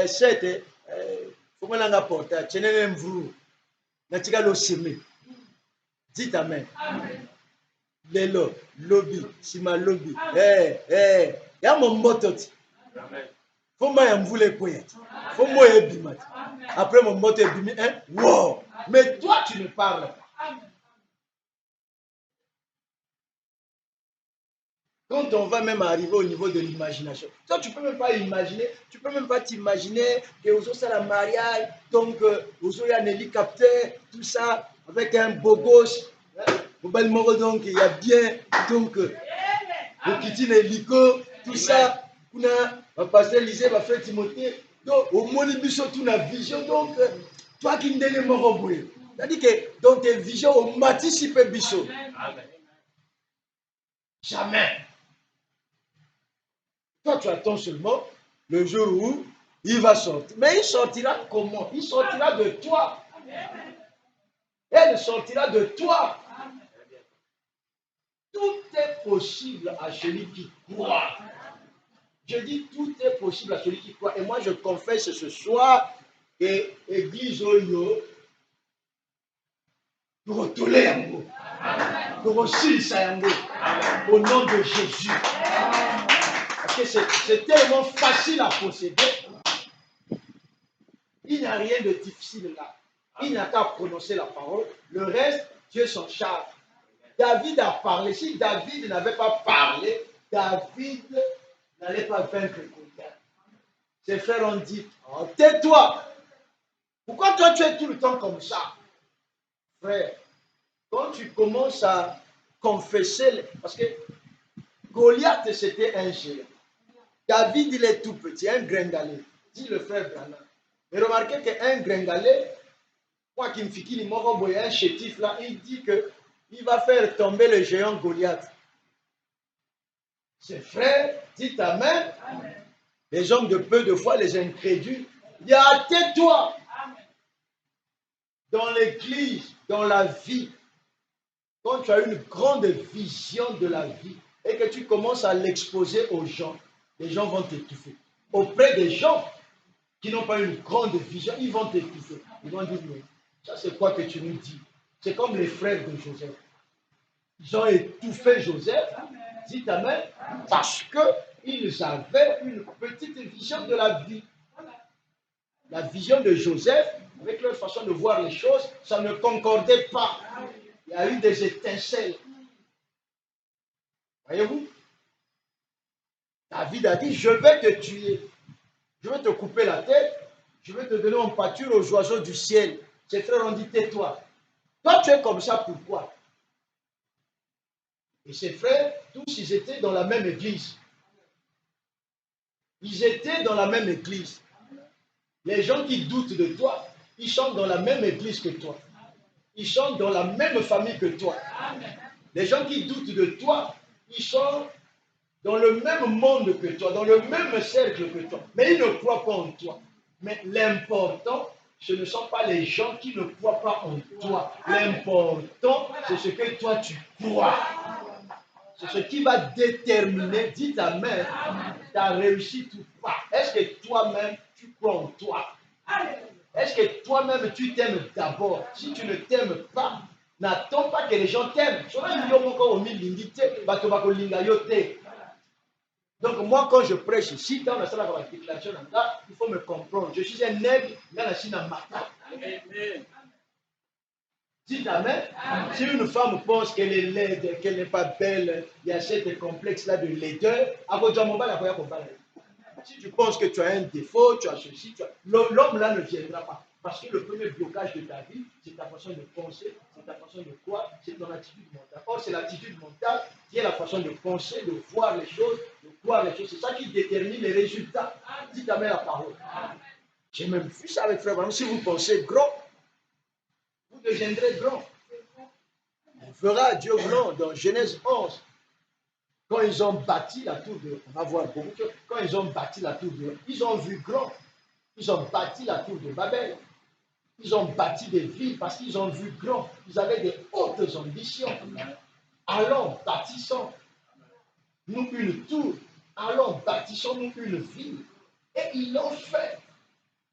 C'était, faut que l'on apporte, tu n'es même vous, natika lo semé. Dites Amen. Lelo, lobby, sima lobby. Ya mon motot. Amen. Faut moi y m'voulez quoi? Faut moi y bimat. Après mon moto est bimé, hein? Wow! Mais toi, tu ne parles pas. Quand on va même arriver au niveau de l'imagination, toi, tu ne peux même pas imaginer, tu ne peux même pas t'imaginer que vous avez la mariage, donc vous avez un hélicoptère, tout ça, avec un beau gosse. Donc il y a bien, donc Okitine Liko, tout ça, on a pasteur Lisée, va faire Timothée, donc au moins biso tout la vision, donc toi qui ne l'es mort au c'est-à-dire que dans tes visions, on m'anticipe biso. Jamais. Toi, tu attends seulement le jour où il va sortir. Mais il sortira comment? Il sortira de toi. Elle sortira de toi. Tout est possible à celui qui croit. Je dis tout est possible à celui qui croit. Et moi, je confesse ce soir que l'Église Oyo, nous retournons yango, nous ressilissons yango, au nom de Jésus. Parce que c'est tellement facile à posséder. Il n'y a rien de difficile là. Il n'y a qu'à prononcer la parole. Le reste, Dieu s'en charge. David a parlé. Si David n'avait pas parlé, David n'allait pas vaincre Goliath. Ses frères ont dit, oh, tais-toi. Pourquoi toi tu es tout le temps comme ça? Frère, quand tu commences à confesser, parce que Goliath c'était un géant. David il est tout petit, un gringalet. Dit le frère Branham. Mais remarquez qu'un gringalet, moi qui me finis un chétif là, il dit que il va faire tomber le géant Goliath. Ses frères, dites Amen. Amen. Les hommes de peu de foi, les incrédules, il y a tais-toi. Dans l'église, dans la vie, quand tu as une grande vision de la vie et que tu commences à l'exposer aux gens, les gens vont t'étouffer. Auprès des gens qui n'ont pas une grande vision, ils vont t'étouffer. Ils vont dire, mais ça c'est quoi que tu nous dis? C'est comme les frères de Joseph. Ils ont étouffé Joseph, dites Amen, parce qu'ils avaient une petite vision de la vie. La vision de Joseph, avec leur façon de voir les choses, ça ne concordait pas. Il y a eu des étincelles. Voyez-vous? David a dit, je vais te tuer. Je vais te couper la tête. Je vais te donner en pâture aux oiseaux du ciel. Ses frères ont dit, tais-toi. Toi, tu es comme ça, pourquoi? Et ses frères, tous, ils étaient dans la même église. Ils étaient dans la même église. Les gens qui doutent de toi, ils sont dans la même église que toi. Ils sont dans la même famille que toi. Les gens qui doutent de toi, ils sont dans le même monde que toi, dans le même cercle que toi. Mais ils ne croient pas en toi. Mais l'important, ce ne sont pas les gens qui ne croient pas en toi. L'important, c'est ce que toi tu crois. C'est ce qui va déterminer, dis ta mère, ta réussite ou pas. Est-ce que toi-même, tu crois en toi? Est-ce que toi-même, tu t'aimes d'abord? Si tu ne t'aimes pas, n'attends pas que les gens t'aiment. Donc moi, quand je prêche ici, dans la salle de la déclaration, il faut me comprendre. Je suis un nègre, mais je suis un matin. Dites Amen. Si une femme pense qu'elle est laide, qu'elle n'est pas belle, il y a cette complexe-là de laideur, si tu penses que tu as un défaut, tu as ceci, l'homme là ne viendra pas. Parce que le premier blocage de ta vie, c'est ta façon de penser, c'est ta façon de croire, c'est ton attitude mentale. Or, c'est l'attitude mentale qui est la façon de penser, de voir les choses, de croire les choses. C'est ça qui détermine les résultats. Dites Amen la parole. J'ai même vu ça avec frère. Si vous pensez grand, vous deviendrez grand. On fera Dieu blanc dans Genèse 11. Quand ils ont bâti la tour de... On va voir beaucoup de choses. Quand ils ont bâti la tour de... Ils ont vu grand. Ils ont bâti la tour de Babel. Ils ont bâti des villes parce qu'ils ont vu grand. Ils avaient des hautes ambitions. Allons, bâtissons nous une tour. Allons, bâtissons-nous une ville. Et ils l'ont fait.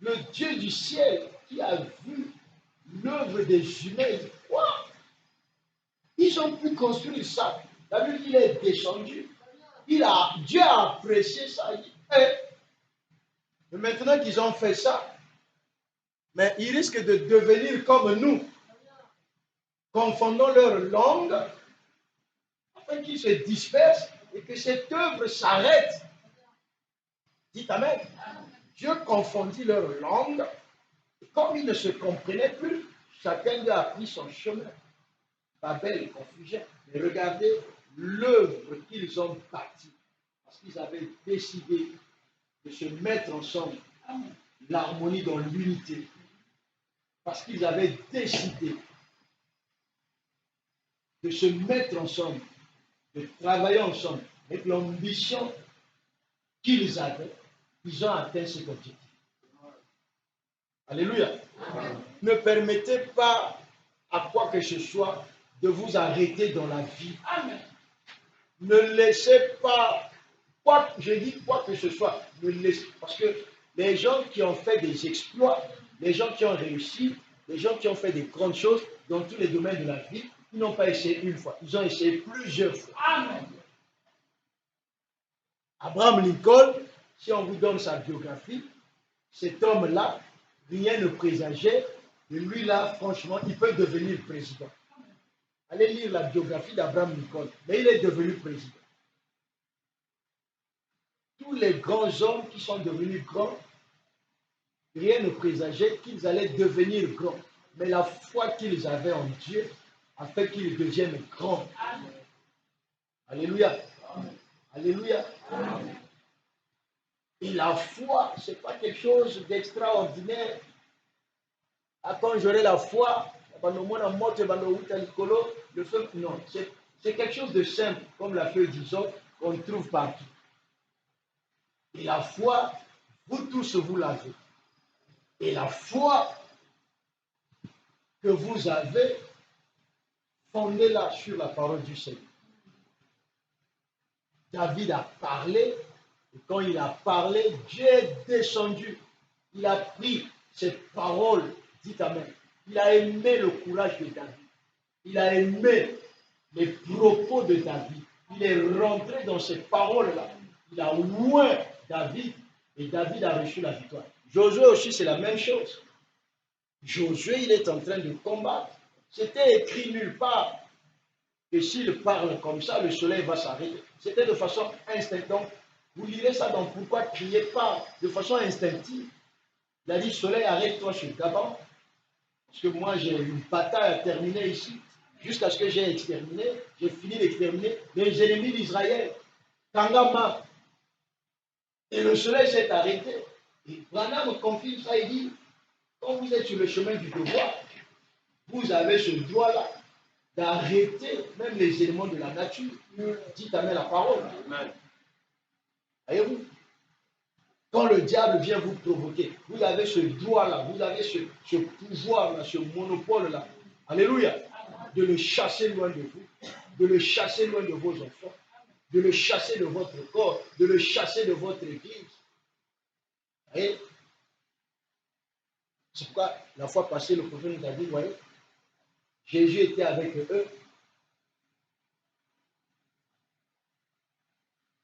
Le Dieu du ciel qui a vu l'œuvre des humains, quoi? Ils ont pu construire ça. La Bible, il est descendu. Dieu a apprécié ça. Et maintenant qu'ils ont fait ça, mais ils risquent de devenir comme nous, confondant leur langue, afin qu'ils se dispersent et que cette œuvre s'arrête. Dites Amen. Dieu confondit leur langue. Et comme ils ne se comprenaient plus, chacun d'eux a pris son chemin. Babel, confusion. Mais regardez l'œuvre qu'ils ont bâtie. Parce qu'ils avaient décidé de se mettre ensemble. L'harmonie dans l'unité. Parce qu'ils avaient décidé de se mettre ensemble, de travailler ensemble, avec l'ambition qu'ils avaient, ils ont atteint cet objectif. Alléluia. Ne permettez pas à quoi que ce soit de vous arrêter dans la vie. Amen. Ne laissez pas, je dis quoi que ce soit, ne laissez, parce que les gens qui ont fait des exploits, les gens qui ont réussi, les gens qui ont fait des grandes choses dans tous les domaines de la vie, ils n'ont pas essayé une fois, ils ont essayé plusieurs fois. Amen. Abraham Lincoln, si on vous donne sa biographie, cet homme-là, rien ne présageait, et lui là, franchement, il peut devenir président. Allez lire la biographie d'Abraham Lincoln, mais il est devenu président. Tous les grands hommes qui sont devenus grands, rien ne présageait qu'ils allaient devenir grands. Mais la foi qu'ils avaient en Dieu a fait qu'ils deviennent grands. Amen. Alléluia. Amen. Alléluia. Amen. Et la foi, ce n'est pas quelque chose d'extraordinaire. Quand j'aurai la foi, non, c'est quelque chose de simple, comme la feuille d'hysope qu'on trouve partout. Et la foi, vous tous vous l'avez. Et la foi que vous avez, fondez-la sur la parole du Seigneur. David a parlé, et quand il a parlé, Dieu est descendu. Il a pris cette parole, dites Amen. Il a aimé le courage de David. Il a aimé les propos de David. Il est rentré dans cette parole-là. Il a loué David et David a reçu la victoire. Josué aussi, c'est la même chose. Josué, il est en train de combattre. C'était écrit nulle part que s'il parle comme ça, le soleil va s'arrêter. C'était de façon instinctive. Donc, vous lirez ça dans Pourquoi crier pas de façon instinctive. Il a dit, soleil, arrête-toi sur Gabon. Parce que moi, j'ai une bataille à terminer ici. Jusqu'à ce que j'ai exterminé, j'ai fini d'exterminer les ennemis d'Israël. Tangama. Et le soleil s'est arrêté. Et Branham confirme ça, il dit, quand vous êtes sur le chemin du devoir, vous avez ce droit-là d'arrêter même les éléments de la nature. Dites Amen la parole. Voyez-vous? Quand le diable vient vous provoquer, vous avez ce droit-là, vous avez ce pouvoir-là, ce monopole-là. Alléluia. De le chasser loin de vous, de le chasser loin de vos enfants, de le chasser de votre corps, de le chasser de votre église. Voyez? C'est pourquoi la fois passée, le prophète nous a dit, voyez, Jésus était avec eux.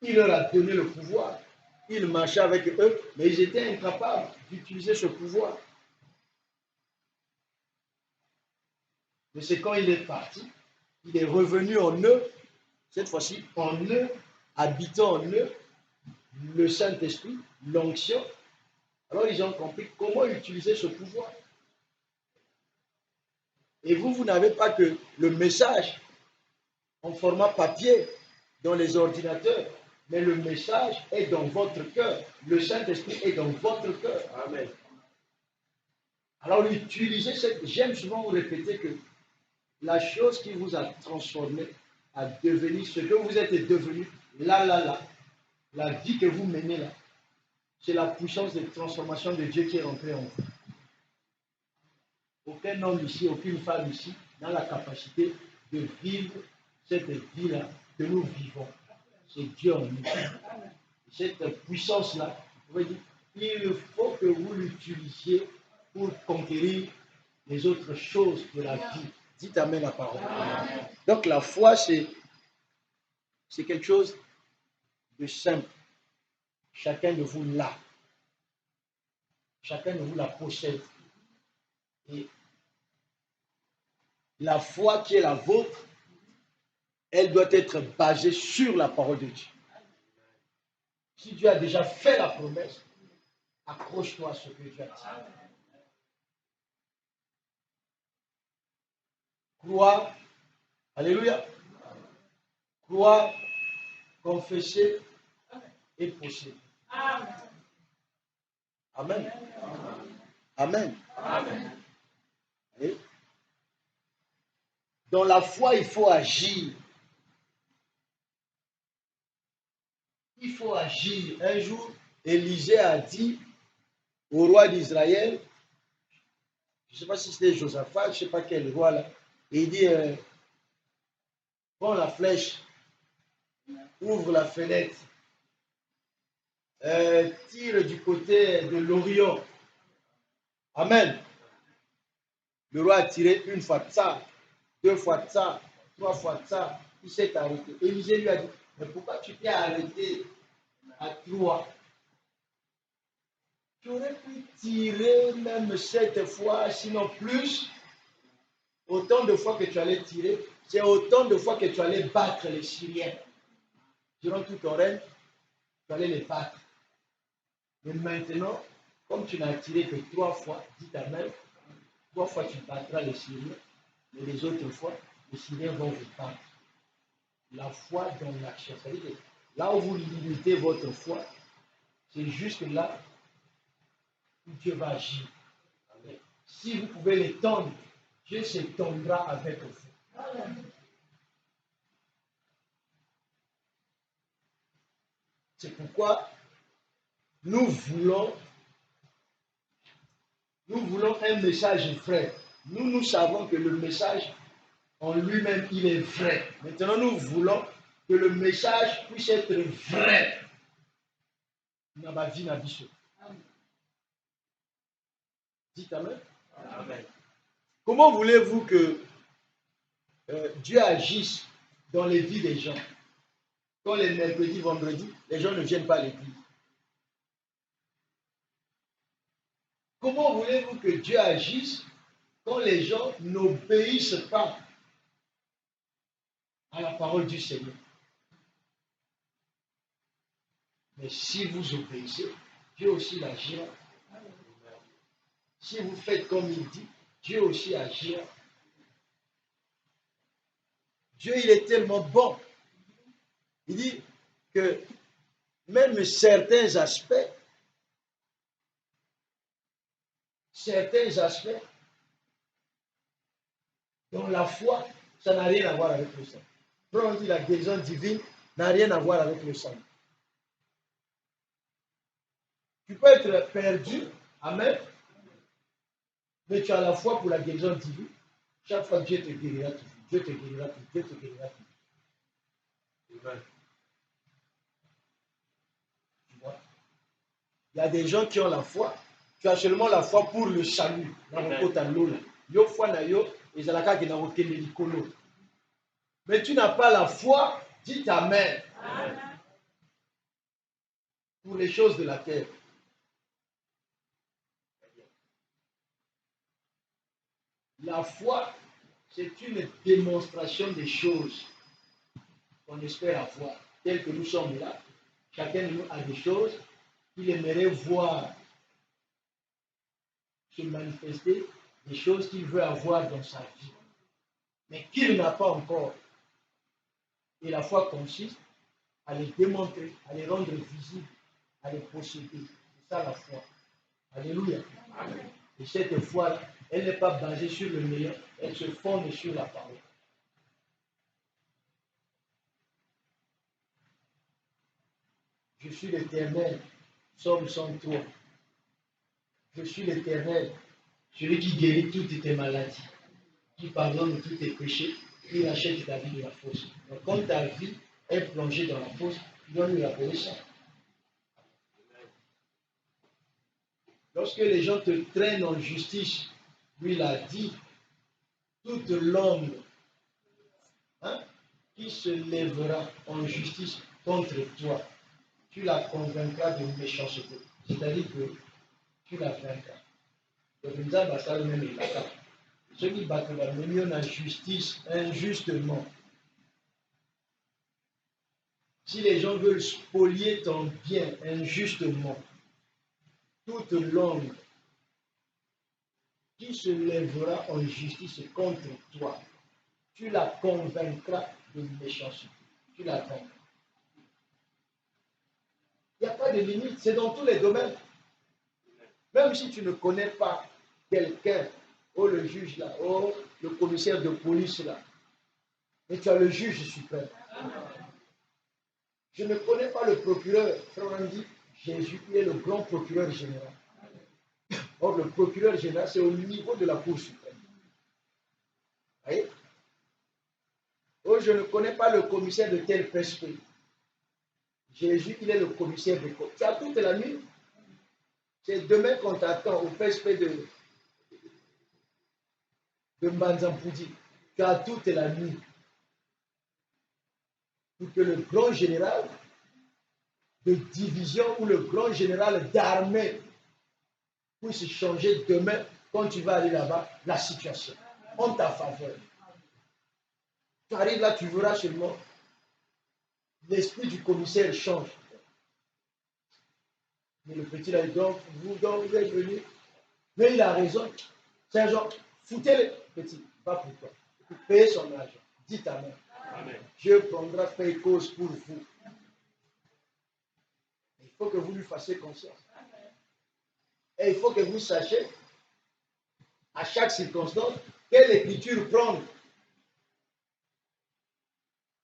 Il leur a donné le pouvoir. Il marchait avec eux, mais ils étaient incapables d'utiliser ce pouvoir. Mais c'est quand il est parti, il est revenu en eux, cette fois-ci en eux, habitant en eux, le Saint-Esprit, l'onction. Alors ils ont compris comment utiliser ce pouvoir. Et vous n'avez pas que le message en format papier dans les ordinateurs, mais le message est dans votre cœur. Le Saint-Esprit est dans votre cœur. Amen. Alors utilisez cette... J'aime souvent vous répéter que la chose qui vous a transformé à devenir ce que vous êtes devenu, là, la vie que vous menez là, c'est la puissance de transformation de Dieu qui est rentrée en vous. Aucun homme ici, aucune femme ici n'a la capacité de vivre cette vie-là que nous vivons. C'est Dieu en nous. Cette puissance-là, vous voyez, il faut que vous l'utilisiez pour conquérir les autres choses de la vie. Dites Amen la parole. Amen. Donc la foi, c'est quelque chose de simple. Chacun de vous l'a. Chacun de vous la possède. Et la foi qui est la vôtre, elle doit être basée sur la parole de Dieu. Si Dieu a déjà fait la promesse, accroche-toi à ce que Dieu a dit. Crois Alléluia. Croire, confesser et posséder. Amen. Amen. Et dans la foi, il faut agir. Il faut agir. Un jour, Élisée a dit au roi d'Israël, je ne sais pas si c'était Josaphat, je ne sais pas quel roi là, et il dit, prends la flèche, ouvre la fenêtre, tire du côté de l'Orient. Amen. Le roi a tiré une fois de ça, deux fois de ça, trois fois de ça, il s'est arrêté. Élisée lui a dit, mais pourquoi tu t'es arrêté à 3? Tu aurais pu tirer même 7 fois, sinon plus. Autant de fois que tu allais tirer, c'est autant de fois que tu allais battre les Syriens. Durant tout ton règne, tu allais les battre. Mais maintenant, comme tu n'as tiré que 3 fois, dis ta mère, 3 fois tu battras les Syriens, mais les autres fois, les Syriens vont vous battre. La foi dans l'action. C'est-à-dire que là où vous limitez votre foi, c'est juste là où Dieu va agir. Si vous pouvez l'étendre, Dieu s'étendra avec vous. C'est pourquoi nous voulons un message vrai. Nous savons que le message en lui-même, il est vrai. Maintenant, nous voulons que le message puisse être vrai dans ma vie, dans vie. Dites Amen. Amen. Comment voulez-vous que Dieu agisse dans les vies des gens? Quand les mercredis, vendredis, les gens ne viennent pas à l'église. Comment voulez-vous que Dieu agisse quand les gens n'obéissent pas à la parole du Seigneur? Mais si vous obéissez, Dieu aussi agira. Si vous faites comme il dit, Dieu aussi agira. Dieu, il est tellement bon. Il dit que même certains aspects dans la foi, ça n'a rien à voir avec le sang. Quand on dit la guérison divine n'a rien à voir avec le sang. Tu peux être perdu, amen, mais tu as la foi pour la guérison divine. Chaque fois, Dieu te guérira tout. Dieu te guérira tout. Dieu te guérira tout. Amen. Tu vois? Il y a des gens qui ont la foi. Tu as seulement la foi pour le salut. Mais tu n'as pas la foi, dis Amen, pour les choses de la terre. La foi, c'est une démonstration des choses qu'on espère avoir. Tel que nous sommes là, chacun de nous a des choses qu'il aimerait voir se manifester, des choses qu'il veut avoir dans sa vie, mais qu'il n'a pas encore. Et la foi consiste à les démontrer, à les rendre visibles, à les posséder. C'est ça la foi. Alléluia. Amen. Et cette foi-là, elle n'est pas basée sur le meilleur, elle se fonde sur la parole. Je suis l'Éternel, Psaume 103. Je suis l'Éternel, celui qui guérit toutes tes maladies, qui pardonne tous tes péchés, qui rachète ta vie de la fosse. Donc, quand ta vie est plongée dans la fosse, tu dois lui rappeler ça. Lorsque les gens te traînent en justice, lui l'a dit, toute langue qui se lèvera en justice contre toi, tu la convaincras de méchanceté. C'est-à-dire que tu la vaincras. Ceux qui battent la meilleure en justice injustement. Si les gens veulent spolier ton bien injustement, toute langue qui se lèvera en justice contre toi, tu la convaincras de méchanceté. Tu la convaincras. Il n'y a pas de limite, c'est dans tous les domaines. Même si tu ne connais pas quelqu'un, oh le juge là, oh le commissaire de police là, mais tu as le juge suprême. Je ne connais pas le procureur. Frère, on dit, Jésus, il est le grand procureur général. Or, le procureur général, c'est au niveau de la Cour suprême. Vous voyez? Oh, je ne connais pas le commissaire de tel PSP. Jésus, il est le commissaire de quoi? Tu as toute la nuit. C'est demain qu'on t'attend au PSP de Mbanzampoudi. Tu as toute la nuit. Pour que le grand général de division ou le grand général d'armée puisse changer demain, quand tu vas aller là-bas, la situation en ta faveur. Tu arrives là, tu verras seulement l'esprit du commissaire change. Mais le petit là, donc, vous êtes venu. Mais il a raison. C'est un genre, foutez-le, petit, pas pour toi. Payez son argent. Dites Amen. Amen. Dieu prendra paye cause pour vous. Il faut que vous lui fassiez conscience. Et il faut que vous sachiez, à chaque circonstance, quelle écriture prendre.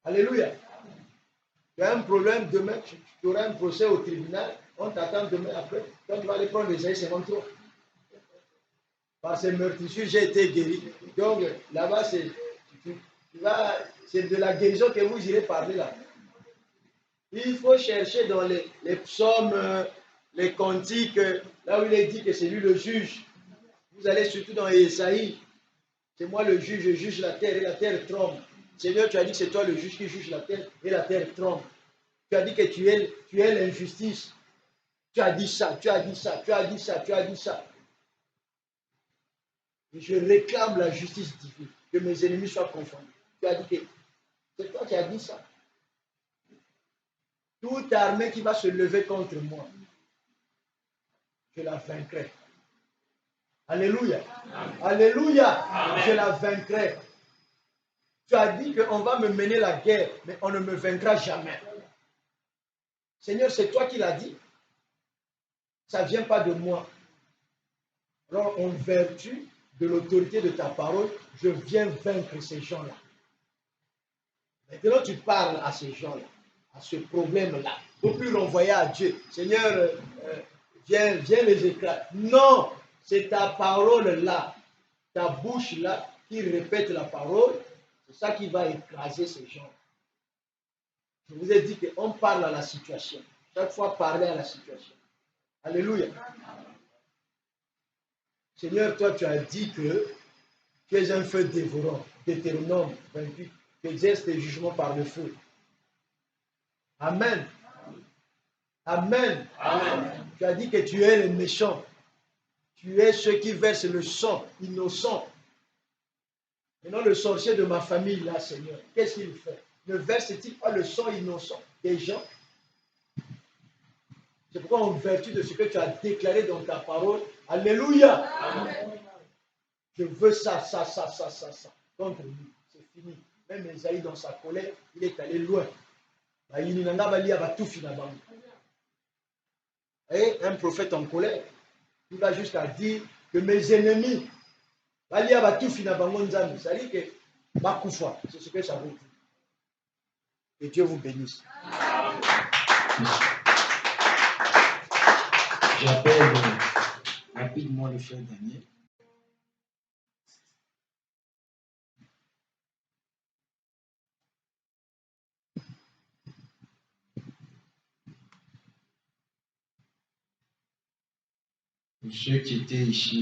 Alléluia. Tu as un problème demain, tu auras un procès au tribunal, on t'attend demain après, quand tu vas aller prendre les Isaïe 53. Par ces meurtrissures, j'ai été guéri. Donc là-bas, c'est de la guérison que vous irez parler là. Il faut chercher dans les psaumes, les cantiques, là où il est dit que c'est lui le juge. Vous allez surtout dans Esaïe. C'est moi le juge, je juge la terre et la terre tremble. Seigneur, tu as dit que c'est toi le juge qui juge la terre et la terre tremble. Tu as dit que tu es l'injustice. Tu as dit ça, tu as dit ça, tu as dit ça, tu as dit ça. Et je réclame la justice divine, que mes ennemis soient confondus. Tu as dit que c'est toi qui as dit ça. Toute armée qui va se lever contre moi, je la vaincrai. Alléluia. Amen. Alléluia. Amen. Je la vaincrai. Tu as dit qu'on va me mener la guerre, mais on ne me vaincra jamais. Seigneur, c'est toi qui l'as dit. Ça ne vient pas de moi. Alors, en vertu de l'autorité de ta parole, je viens vaincre ces gens-là. Maintenant, tu parles à ces gens-là, à ce problème-là. Il ne faut plus renvoyer à Dieu. Seigneur, viens les écraser. Non, c'est ta parole-là, ta bouche-là qui répète la parole. C'est ça qui va écraser ces gens. Je vous ai dit qu'on parle à la situation. Chaque fois, parler à la situation. Alléluia. Seigneur, toi, tu as dit que tu es un feu dévorant. Deutéronome 28. Tu exerces tes jugements par le feu. Amen. Amen. Amen. Tu as dit que tu es le méchant. Tu es ceux qui versent le sang innocent. Maintenant, le sorcier de ma famille, là, Seigneur, qu'est-ce qu'il fait? Ne verse-t-il pas le sang innocent des gens? C'est pourquoi, en vertu de ce que tu as déclaré dans ta parole, Alléluia. Amen. Je veux ça, contre lui. C'est fini. Même Esaïe, dans sa colère, il est allé loin. Et un prophète en colère, il va jusqu'à dire que mes ennemis, c'est-à-dire que c'est ce que ça veut dire. Que Dieu vous bénisse. J'appelle rapidement le frère Daniel. Pour ceux qui étaient ici